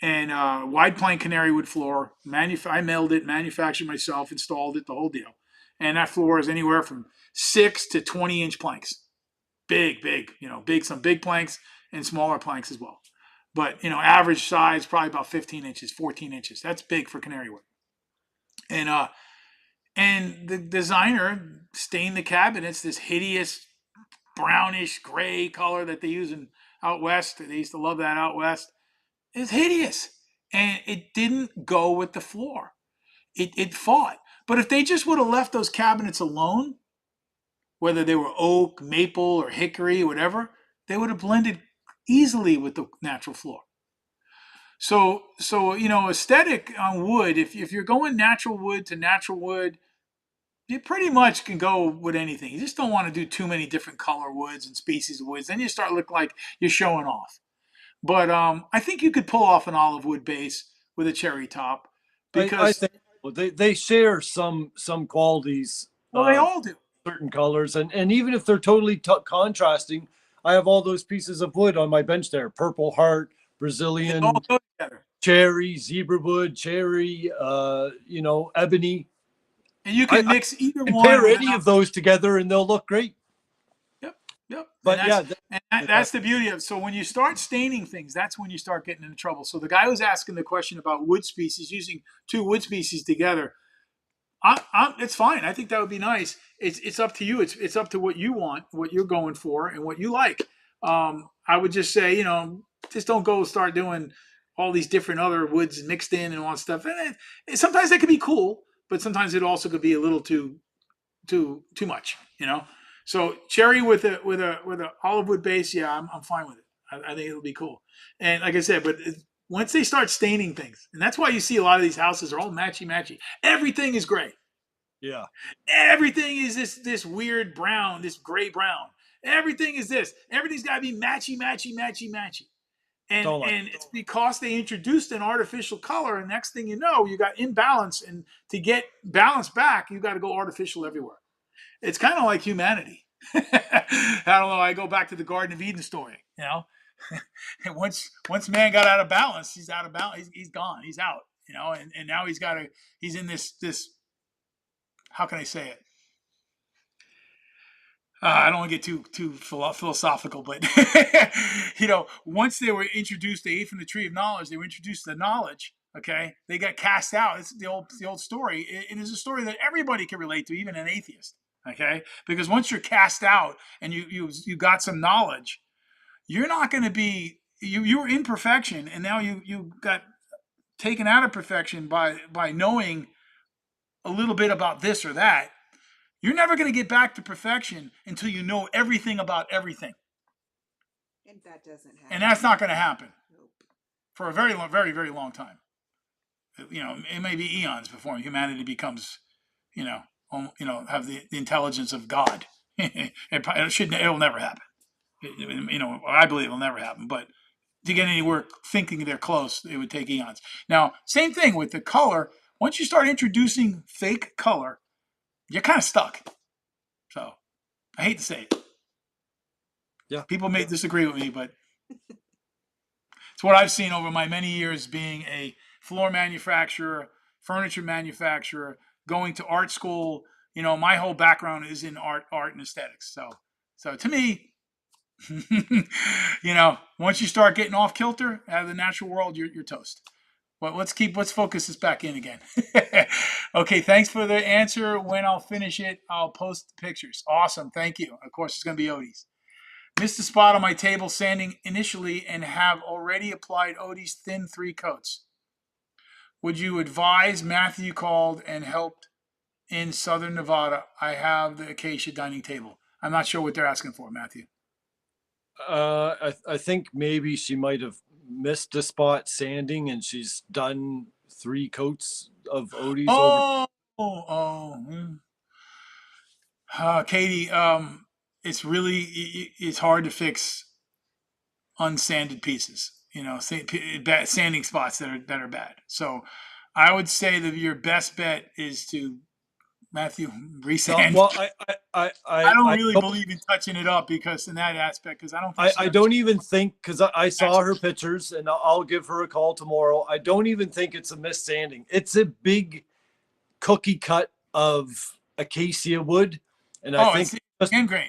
And wide plank canary wood floor. I mailed it, manufactured myself, installed it, the whole deal. And that floor is anywhere from 6 to 20-inch planks. Big, some big planks and smaller planks as well. But, average size, probably about 15 inches, 14 inches. That's big for canary wood. And the designer stained the cabinets this hideous brownish gray color that they use out west. They used to love that out west. It's hideous. And it didn't go with the floor. It fought. But if they just would have left those cabinets alone, whether they were oak, maple, or hickory, whatever, they would have blended easily with the natural floor. So aesthetic on wood, if you're going natural wood to natural wood, you pretty much can go with anything. You just don't want to do too many different color woods and species of woods. Then you start looking like you're showing off. But I think you could pull off an olive wood base with a cherry top I because, think they share some qualities, well, they all do. certain colors, and even if they're totally contrasting, I have all those pieces of wood on my bench there: purple heart, They Brazilian, all go together. cherry, zebra wood, cherry, ebony. And you I can mix either can one pair with any of those together and they'll look great. Yep, yep. But That's the beauty of it. So when you start staining things, that's when you start getting into trouble. So the guy was asking the question about wood species, using two wood species together. It's fine. I think that would be nice. It's up to you. It's up to what you want, what you're going for, and what you like. I would just say, just don't go start doing all these different other woods mixed in and all that stuff. And sometimes that could be cool, but sometimes it also could be a little too much. So cherry with a olive wood base, yeah, I'm fine with it. I think it'll be cool. And like I said, but once they start staining things, and that's why you see a lot of these houses are all matchy. Everything is gray. Yeah. Everything is this weird brown, this gray brown. Everything is this. Everything's got to be matchy. And it's because they introduced an artificial color, and next thing you know, you got imbalance. And to get balance back, you got to go artificial everywhere. It's kind of like humanity. I don't know. I go back to the Garden of Eden story. And once man got out of balance, he's out of balance. He's gone. He's out. And now he's in this. How can I say it? I don't want to get too philosophical, but once they were introduced, they ate from the tree of knowledge. They were introduced to knowledge. Okay, they got cast out. It's the old story. It is a story that everybody can relate to, even an atheist. Okay, because once you're cast out and you got some knowledge, you're not going to be you were in perfection, and now you got taken out of perfection by knowing a little bit about this or that. You're never going to get back to perfection until you know everything about everything. And that doesn't happen. And that's not going to happen Nope. for a very long, very, very long time. It may be eons before humanity becomes, have the intelligence of God. It'll never happen. You know, I believe it'll never happen, but to get anywhere thinking they're close, it would take eons. Now, same thing with the color. Once you start introducing fake color, you're kind of stuck. So I hate to say it. Yeah. People may disagree with me, but it's what I've seen over my many years being a floor manufacturer, furniture manufacturer, going to art school. You know, my whole background is in art and aesthetics. So to me, you know, once you start getting off kilter out of the natural world, you're toast. But let's focus this back in again. Okay, thanks for the answer. When I'll finish it, I'll post the pictures. Awesome, thank you. Of course, it's going to be Odie's. Missed the spot on my table sanding initially and have already applied Odie's thin 3 coats. Would you advise? Matthew called and helped in Southern Nevada. I have the acacia dining table. I'm not sure what they're asking for, Matthew. I think maybe she might have missed a spot sanding, and she's done 3 coats of Odie's over. Katie, it's hard to fix unsanded pieces. You know, sanding spots that are bad. So, I would say that your best bet is to Matthew resand. Well, I don't really believe in touching it up because in that aspect, because I don't think I don't even think, because I saw her pictures and I'll give her a call tomorrow. I don't even think it's a missed sanding. It's a big cookie cut of acacia wood, and I think it's end grain.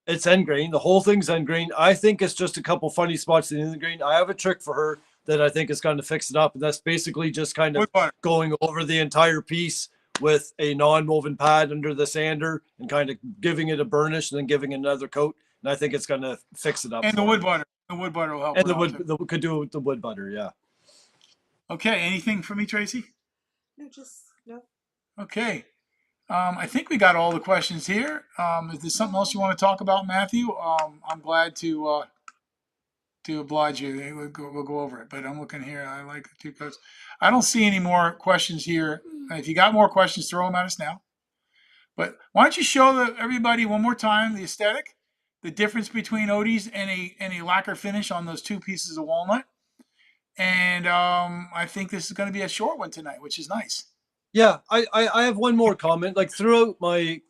It's end grain. The whole thing's end grain. I think it's just a couple funny spots in the end grain. I have a trick for her that I think is going to fix it up, and that's basically just kind of going over the entire piece with a non-woven pad under the sander and kind of giving it a burnish and then giving another coat. And I think it's going to fix it up. And the wood butter. The wood butter will help. And could do it with the wood butter, yeah. Okay. Anything for me, Tracy? No. Okay. I think we got all the questions here. Is there something else you want to talk about, Matthew? I'm glad to oblige you. We'll go over it. But I'm looking here. I like the 2 coats. I don't see any more questions here. If you got more questions, throw them at us now. But why don't you show everybody one more time the aesthetic, the difference between Odie's and a lacquer finish on those 2 pieces of walnut. And I think this is going to be a short one tonight, which is nice. Yeah, I have one more comment. Like throughout my,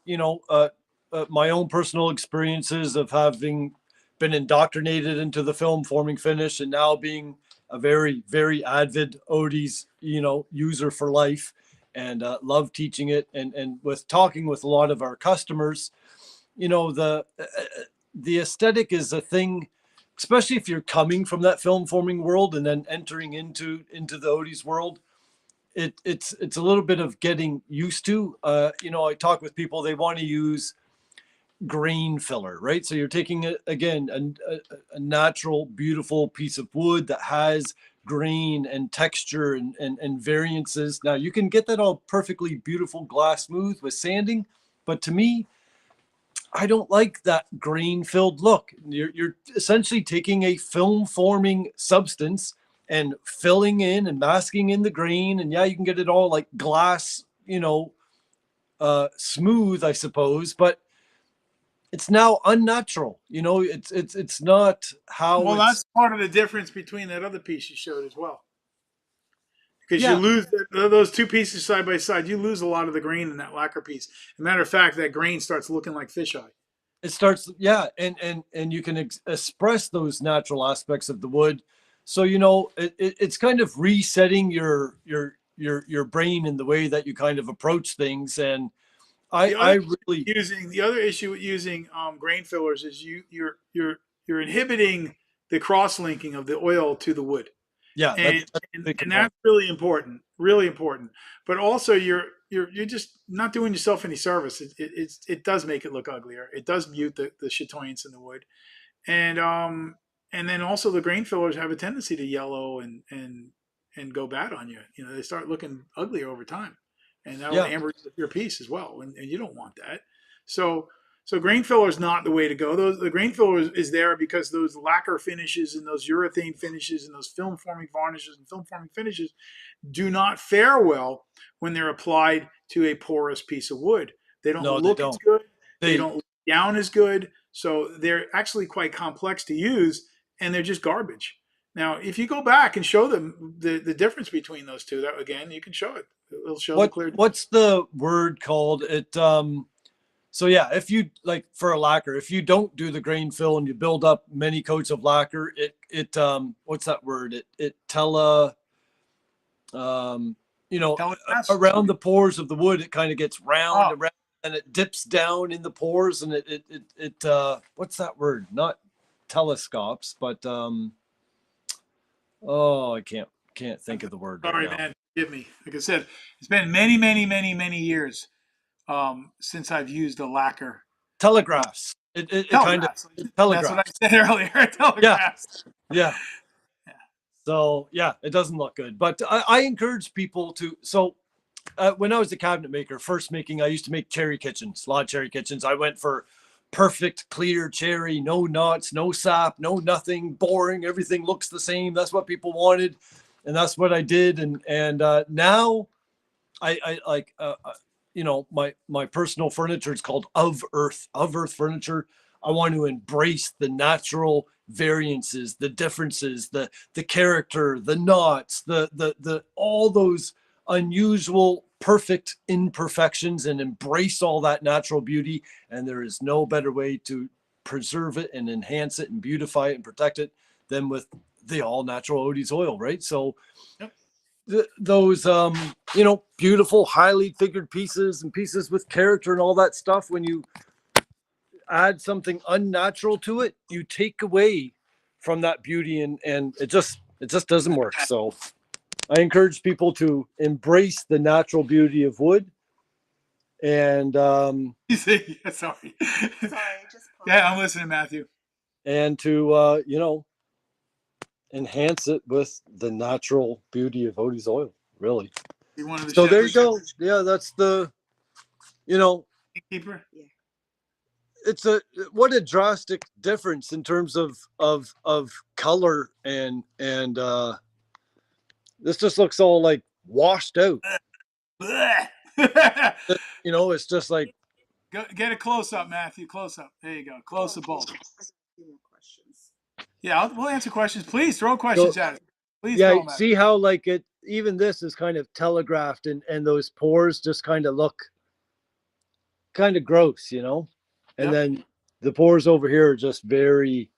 my own personal experiences of having been indoctrinated into the film forming finish and now being a very, very avid Odie's, user for life, and love teaching it. And with talking with a lot of our customers, the aesthetic is a thing, especially if you're coming from that film forming world and then entering into the Odie's world. It's a little bit of getting used to. I talk with people, they want to use grain filler, right? So you're taking a natural, beautiful piece of wood that has grain and texture and variances. Now you can get that all perfectly beautiful glass smooth with sanding, but to me, I don't like that grain filled look. You're essentially taking a film forming substance and filling in and masking in the grain. And yeah, you can get it all like glass, smooth, I suppose, but it's now unnatural. It's not how. Well, that's part of the difference between that other piece you showed as well. Because you lose those 2 pieces side by side, you lose a lot of the grain in that lacquer piece. As a matter of fact, that grain starts looking like fisheye. It starts, and you can express those natural aspects of the wood. So it's kind of resetting your brain in the way that you kind of approach things. And the other issue with using grain fillers is you're inhibiting the cross linking of the oil to the wood. Yeah, and that's really important, But also, you're just not doing yourself any service. It does make it look uglier. It does mute the chatoyance in the wood, and then also the grain fillers have a tendency to yellow and go bad on you. They start looking uglier over time, and that will amber your piece as well, and you don't want that. So grain filler is not the way to go. The grain filler is there because those lacquer finishes and those urethane finishes and those film forming varnishes and film forming finishes do not fare well when they're applied to a porous piece of wood. They don't look as good. They don't look down as good. So they're actually quite complex to use, and they're just garbage. Now, if you go back and show them the difference between those two, that again, you can show it. It'll show the clear. What's the word called? So yeah, if you like for a lacquer, if you don't do the grain fill and you build up many coats of lacquer, what's that word? You know, around the pores of the wood, it kind of gets round and round, and it dips down in the pores, and what's that word? Not telescopes, but I can't think of the word. Sorry, right now. man. Forgive me. Like I said, it's been many, many, many, many years since I've used a lacquer. Telegraphs. It kind of telegraphs. That's what I said earlier. Telegraphs. Yeah. So yeah, it doesn't look good, but I encourage people to. So when I was a cabinet maker, I used to make cherry kitchens, a lot of cherry kitchens. I went for perfect, clear cherry, no knots, no sap, no nothing, boring. Everything looks the same. That's what people wanted, and that's what I did. And now I like my personal furniture is called of earth furniture. I want to embrace the natural variances, the differences, the character, the knots, the all those unusual perfect imperfections, and embrace all that natural beauty. And there is no better way to preserve it and enhance it and beautify it and protect it than with the all natural Odis oil, right? So yep. Those beautiful highly figured pieces and pieces with character and all that stuff, when you add something unnatural to it, you take away from that beauty, and it just doesn't work. So I encourage people to embrace the natural beauty of wood. And sorry. Sorry, just yeah, I'm listening, Matthew. And to enhance it with the natural beauty of Odie's oil, really. So there you go. Yeah, that's the, keeper. Yeah. It's what a drastic difference in terms of color, and this just looks all like washed out. It's just like, get a close up, Matthew. Close up. There you go. Close the both. Yeah, we'll answer questions. Please throw questions at us. Please. Yeah, see how like it. Even this is kind of telegraphed, and those pores just kind of look kind of gross, and then the pores over here are just very,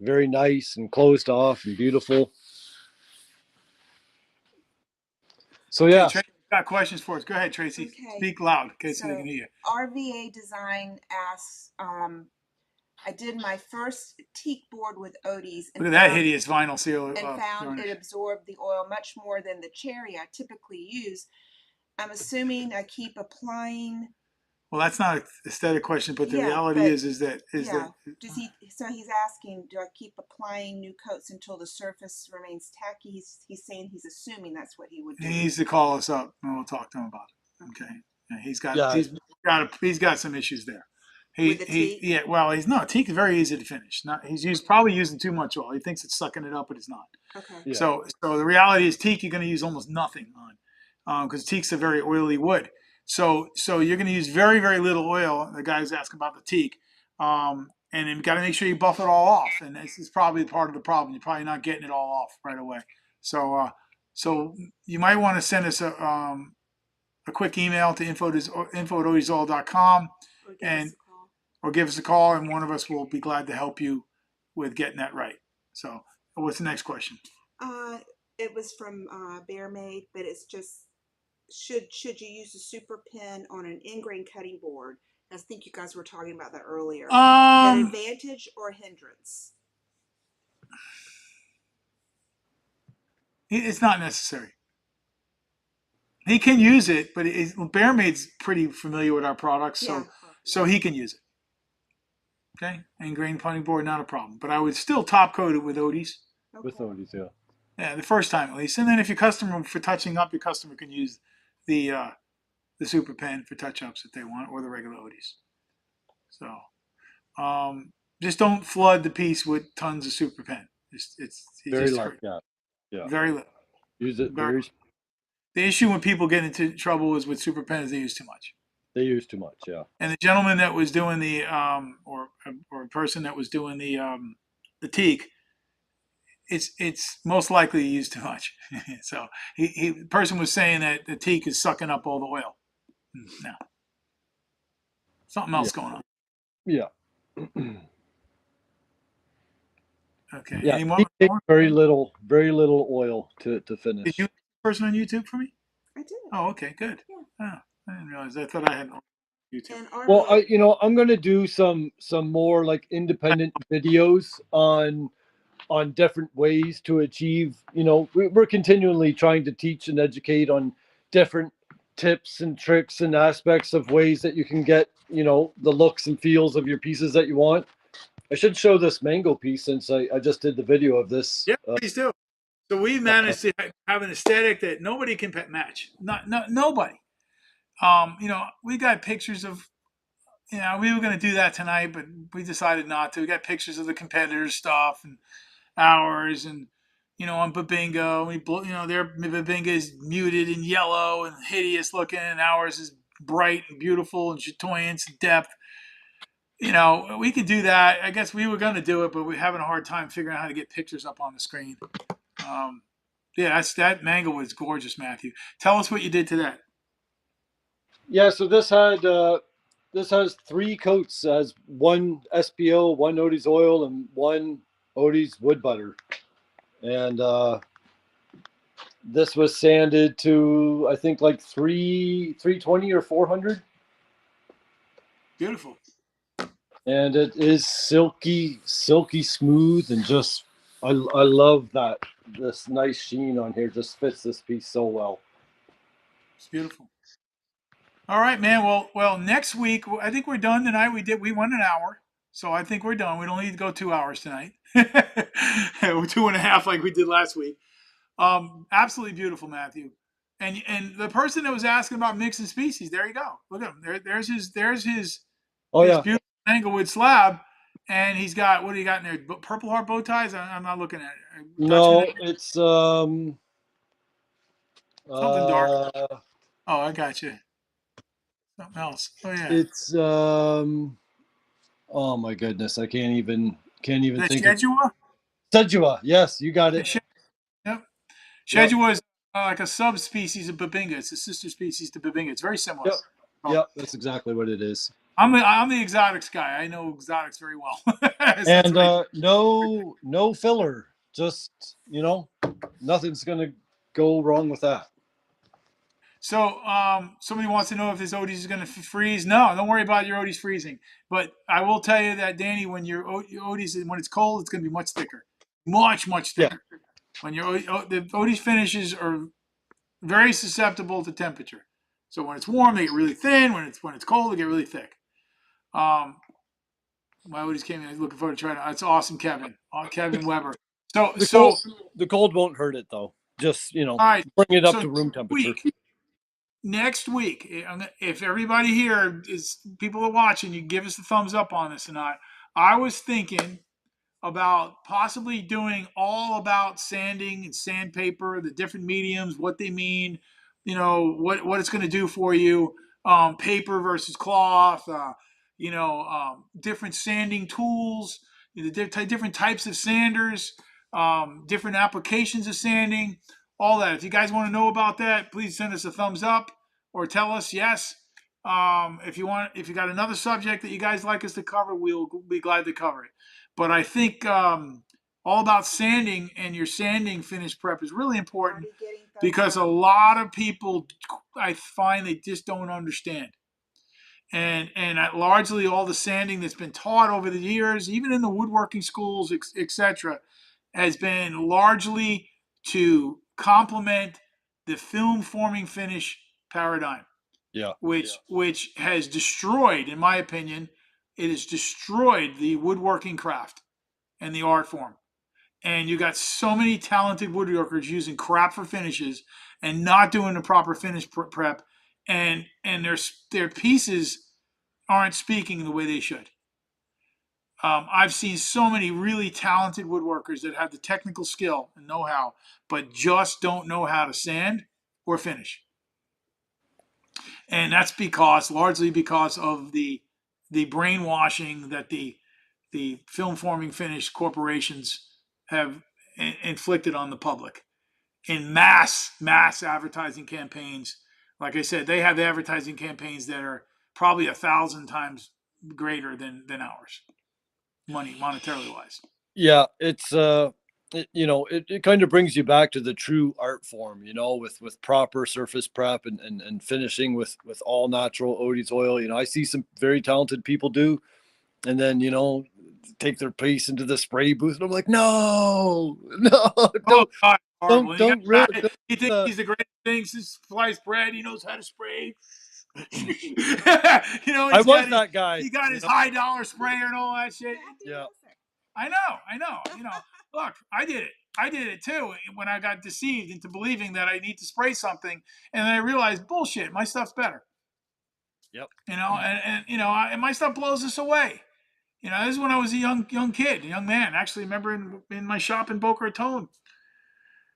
very nice and closed off and beautiful. So yeah, Tracy got questions for us. Go ahead, Tracy. Okay. Speak loud, so they can hear you. RVA Design asks, I did my first teak board with Odis. Look at that hideous vinyl seal. And found it absorbed the oil much more than the cherry I typically use. I'm assuming I keep applying. Well, that's not an aesthetic question, but the reality is that does he? So he's asking, do I keep applying new coats until the surface remains tacky? He's saying he's assuming that's what he would do. He needs to call us up and we'll talk to him about it. Okay, he's got some issues there. Well, he's not. Teak is very easy to finish. He's probably using too much oil. He thinks it's sucking it up, but it's not. Okay. Yeah. So the reality is teak you're going to use almost nothing on, because teak's a very oily wood. So you're going to use very, very little oil. The guy's asking about the teak, and you got to make sure you buff it all off. And this is probably part of the problem. You're probably not getting it all off right away. So you might want to send us a quick email to info@odisol.com or give us a call, and one of us will be glad to help you with getting that right. So what's the next question? It was from Bear Made, but it's just, should you use a super pen on an in-grain cutting board? I think you guys were talking about that earlier. An advantage or hindrance? It's not necessary. He can use it, but Bear Made's pretty familiar with our products, so he can use it. Okay, in-grain cutting board, not a problem. But I would still top coat it with Odis. Okay. With Odis, yeah. Yeah, the first time at least, and then if your customer for touching up, your customer can use the super pen for touch-ups if they want, or the regular Odis. So just don't flood the piece with tons of super pen. It's very light, yeah, very little. Use it very. The issue when people get into trouble is with super pen is they use too much. They use too much. Yeah. And the gentleman that was doing the or person that was doing the teak, it's most likely he used too much. So the person was saying that the teak is sucking up all the oil. No, something Yeah. else going on. Yeah. Okay. Yeah. Any more? It takes very little oil to Did finish. you person on YouTube for me? I did. Oh, okay, good. Yeah. Oh, I didn't realize. I thought I had YouTube. And our Well, man, I'm gonna do some more like independent videos on different ways to achieve. We're continually trying to teach and educate on different tips and tricks and aspects of ways that you can get the looks and feels of your pieces that you want. I should show this mango piece since I just did the video of this. Yeah, please do. So we managed to have an aesthetic that nobody can match. Not nobody. We got pictures of. We were going to do that tonight, but we decided not to. We got pictures of the competitors' stuff and ours, and on Babingo, their Babingo is muted and yellow and hideous looking, and ours is bright and beautiful and chatoyance and depth. We could do that. I guess we were going to do it, but we're having a hard time figuring out how to get pictures up on the screen. Yeah, that mango was gorgeous, Matthew. Tell us what you did to that. Yeah, so this has 3 coats, as one SPO, one Odis oil, and one Odis wood butter, and this was sanded to I think like 320 or 400. Beautiful. And it is silky smooth, and just I love that this nice sheen on here just fits this piece so well. It's beautiful. All right, man. Well. Next week, I think we're done tonight. We went an hour, so I think we're done. We don't need to go 2 hours tonight. 2.5 like we did last week. Absolutely beautiful, Matthew. And the person that was asking about mixing species, there you go. Look at him. There's his Oh his yeah. beautiful Anglewood slab, and he's got, what do you got in there? Purple Heart bow ties. I'm not looking at it. No, it's something dark. uh Oh, I got you. Something else. Oh yeah. it's oh my goodness, I can't even The think of Shedua? Sedua. Yes, you got it. Yep. Yep. Shedua is like a subspecies of Babinga. It's a sister species to Babinga. It's very similar. Yep. Yep, that's exactly what it is. I'm the exotics guy. I know exotics very well. And no filler. Just nothing's gonna go wrong with that. So somebody wants to know if this Odis is going to freeze. No, don't worry about your Odis freezing. But I will tell you that, Danny, when your Odis, when it's cold, it's going to be much thicker, much thicker. Yeah. When the Odis finishes are very susceptible to temperature. So when it's warm, they get really thin. When it's cold, they get really thick. My Odis came in. I was looking forward to trying it. It's awesome, Kevin. Kevin Weber. So the cold won't hurt it though. Just all right, bring it up to room temperature. Next week, if everybody here is people are watching, you give us the thumbs up on this or not. I was thinking about possibly doing all about sanding and sandpaper, the different mediums, what they mean, what it's going to do for you, paper versus cloth, different sanding tools, the different types of sanders, different applications of sanding, all that. If you guys want to know about that, please send us a thumbs up or tell us yes. If you got another subject that you guys like us to cover, we'll be glad to cover it. But I think all about sanding and your sanding finish prep is really important because a lot of people, I find, they just don't understand. And largely all the sanding that's been taught over the years, even in the woodworking schools, etc., has been largely to complement the film forming finish paradigm. Yeah. Which has destroyed, in my opinion, it has destroyed the woodworking craft and the art form. And you got so many talented woodworkers using crap for finishes and not doing the proper finish prep, and their pieces aren't speaking the way they should. I've seen so many really talented woodworkers that have the technical skill and know-how, but just don't know how to sand or finish. And that's largely because of the brainwashing that the film forming finish corporations have inflicted on the public in mass advertising campaigns. Like I said, they have advertising campaigns that are probably 1,000 times greater than ours, monetarily wise. Yeah, it's it kind of brings you back to the true art form, with proper surface prep and finishing with all natural Odis oil. I see some very talented people do, and then take their piece into the spray booth, and I'm like, no, no, Oh God, horrible! don't really. He thinks he's the greatest thing since sliced bread. He knows how to spray. I was that guy. He got his high dollar sprayer and all that shit. Yeah. I know. Look, I did it. I did it too when I got deceived into believing that I need to spray something, and then I realized bullshit. My stuff's better. Yep. And my stuff blows us away. This is when I was a young kid, a young man. Actually, remember in my shop in Boca Raton,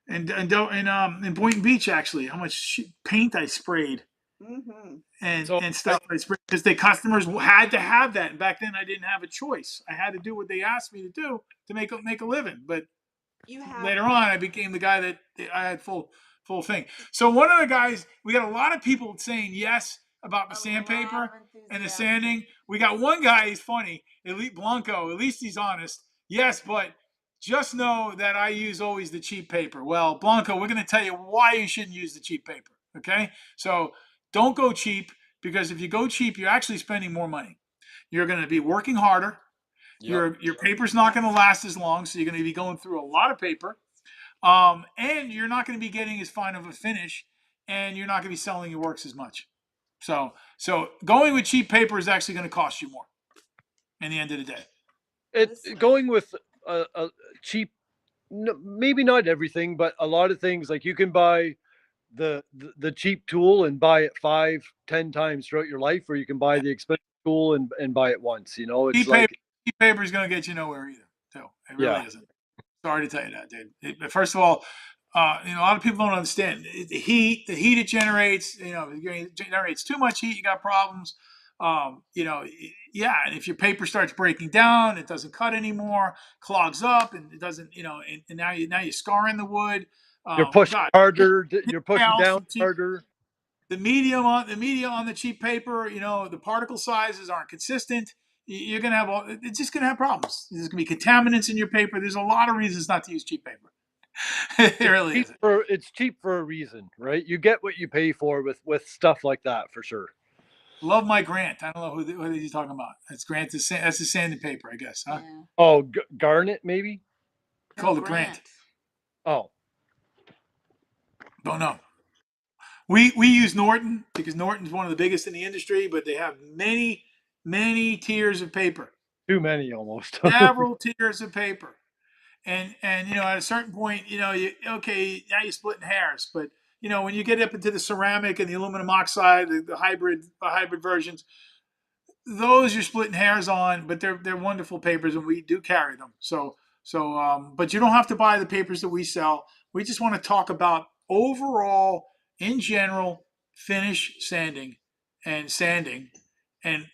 and in Boynton Beach, actually, how much paint I sprayed. Mm-hmm. And stuff I sprayed because the customers had to have that. And back then, I didn't have a choice. I had to do what they asked me to do to make a living. But later on, I became the guy that I had full thing. So one of the guys, we got a lot of people saying yes about the sandpaper and the sanding. We got one guy, he's funny, Elite Blanco. At least he's honest. Yes, but just know that I use always the cheap paper. Well, Blanco, we're going to tell you why you shouldn't use the cheap paper. Okay, so don't go cheap, because if you go cheap, you're actually spending more money. You're going to be working harder. Yep. Your paper's not going to last as long, so you're going to be going through a lot of paper. And you're not going to be getting as fine of a finish, and you're not going to be selling your works as much. So going with cheap paper is actually going to cost you more in the end of the day. Going with a cheap, maybe not everything, but a lot of things, like you can buy the cheap tool and buy it 5-10 times throughout your life, or you can buy the expensive tool and buy it once. Cheap paper is going to get you nowhere either. So it really isn't. Sorry to tell you that, dude. First of all, a lot of people don't understand the heat it generates. It generates too much heat, you got problems. And if your paper starts breaking down, it doesn't cut anymore, clogs up, and it doesn't, and now you're scarring the wood. You're pushing harder. You're pushing down harder. The medium on the cheap paper, the particle sizes aren't consistent. You're going to have it's just going to have problems. There's going to be contaminants in your paper. There's a lot of reasons not to use cheap paper. It really is. It's cheap for a reason, right? You get what you pay for with stuff like that, for sure. Love my Grant. I don't know who he's talking about. That's Grant. That's the sanding paper, I guess, huh? Yeah. Oh, Garnet, maybe? Called it Grant. Oh. Don't know. We use Norton because Norton's one of the biggest in the industry, but they have many tiers of paper. Too many, almost. Several tiers of paper. And at a certain point, now you're splitting hairs. But when you get up into the ceramic and the aluminum oxide, the hybrid versions, those you're splitting hairs on. But they're wonderful papers, and we do carry them. But you don't have to buy the papers that we sell. We just want to talk about overall, in general, finish sanding, and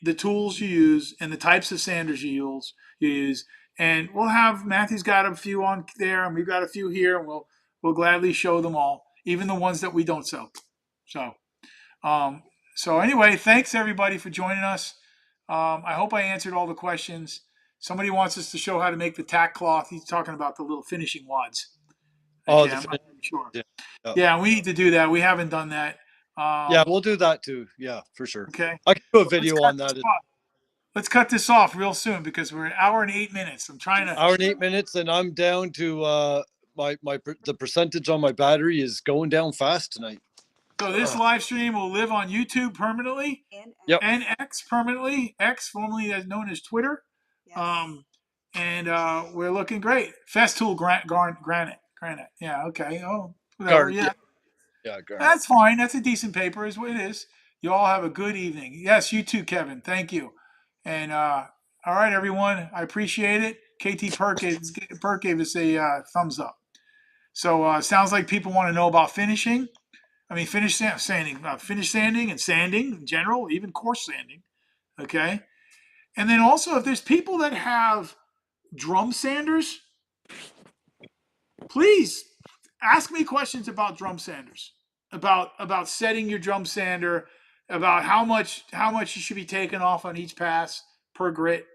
the tools you use, and the types of sanders you use. And we'll have Matthew's got a few on there, and we've got a few here, and we'll gladly show them all, even the ones that we don't sell. So anyway, thanks everybody for joining us. I hope I answered all the questions. Somebody wants us to show how to make the tack cloth. He's talking about the little finishing wads. I'm not sure. Yeah, we need to do that. We haven't done that. We'll do that too. Yeah, for sure. Okay. I can do a video on that. Let's cut this off real soon because we're an hour and 8 minutes. I'm trying to. Hour and 8 minutes, and I'm down to the percentage on my battery is going down fast tonight. So this live stream will live on YouTube permanently, and X permanently. X, formerly known as Twitter. Yes. And we're looking great. Festool granite. Yeah. Okay. Oh, whatever. Yeah. Yeah. Granite. That's fine. That's a decent paper, is what it is. You all have a good evening. Yes, you too, Kevin. Thank you. And all right, everyone. I appreciate it. KT Perk gave us a thumbs up. So sounds like people want to know about finishing. I mean, finish sanding and sanding in general, even coarse sanding. Okay. And then also, if there's people that have drum sanders, please ask me questions about drum sanders, about setting your drum sander, about how much you should be taking off on each pass per grit.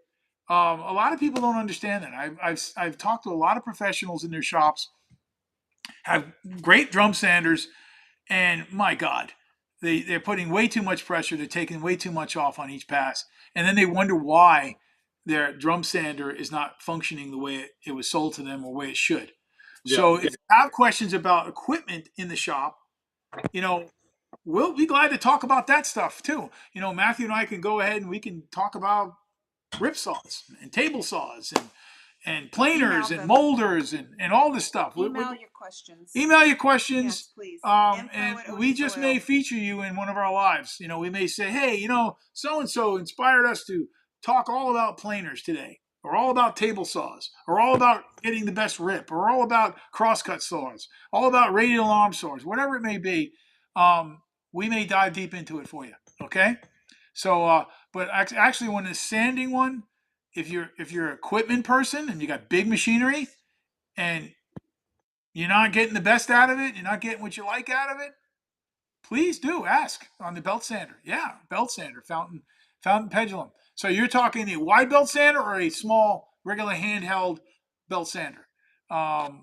A lot of people don't understand that. I've talked to a lot of professionals in their shops, have great drum sanders, and my God, they're putting way too much pressure. They're taking way too much off on each pass, and then they wonder why their drum sander is not functioning the way it was sold to them or the way it should. Yeah. So if you have questions about equipment in the shop, we'll be glad to talk about that stuff too. Matthew and I can go ahead and we can talk about rip saws and table saws and planers and molders and all this stuff. Email your questions. Email your questions. Yes, please. And we just may feature you in one of our lives. We may say, hey, so-and-so inspired us to talk all about planers today, or all about table saws, or all about getting the best rip, or all about crosscut saws, all about radial arm saws, whatever it may be. We may dive deep into it for you. Okay. So, but actually when the sanding one, if you're an equipment person and you got big machinery and you're not getting the best out of it, you're not getting what you like out of it, please do ask on the belt sander. Yeah, belt sander, fountain pendulum. So you're talking a wide belt sander or a small, regular handheld belt sander.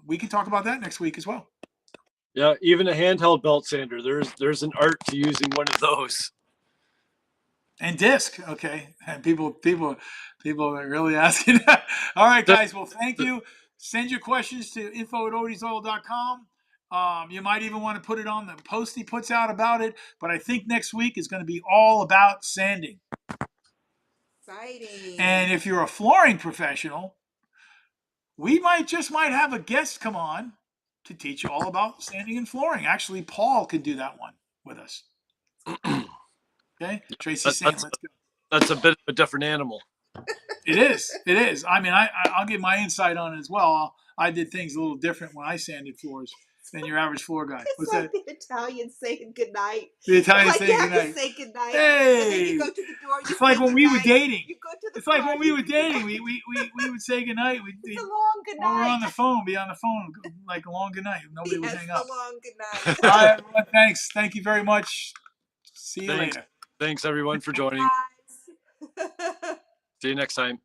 We can talk about that next week as well. Yeah, even a handheld belt sander. There's an art to using one of those. And disc, okay. And people are really asking. All right, guys. Well, thank you. Send your questions to info@odisoil.com. You might even want to put it on the post he puts out about it. But I think next week is going to be all about sanding. Exciting. And if you're a flooring professional, we might have a guest come on to teach you all about sanding and flooring. Actually, Paul can do that one with us. Okay, Tracy, let's go. That's a bit of a different animal. It is. I mean, I'll give my insight on it as well. I did things a little different when I sanded floors than your average floor guy. It's like the Italian saying goodnight. The Italian saying goodnight. Say goodnight. Hey, and then you go to the door. It's like when we were dating. You go to the It's like when we were dating. We would say goodnight. It's a long goodnight. When we're on the phone, be on the phone like a long goodnight. Nobody would hang up. A long goodnight. All right, everyone. Thanks. Thank you very much. See you later. Thanks everyone for joining. See you next time.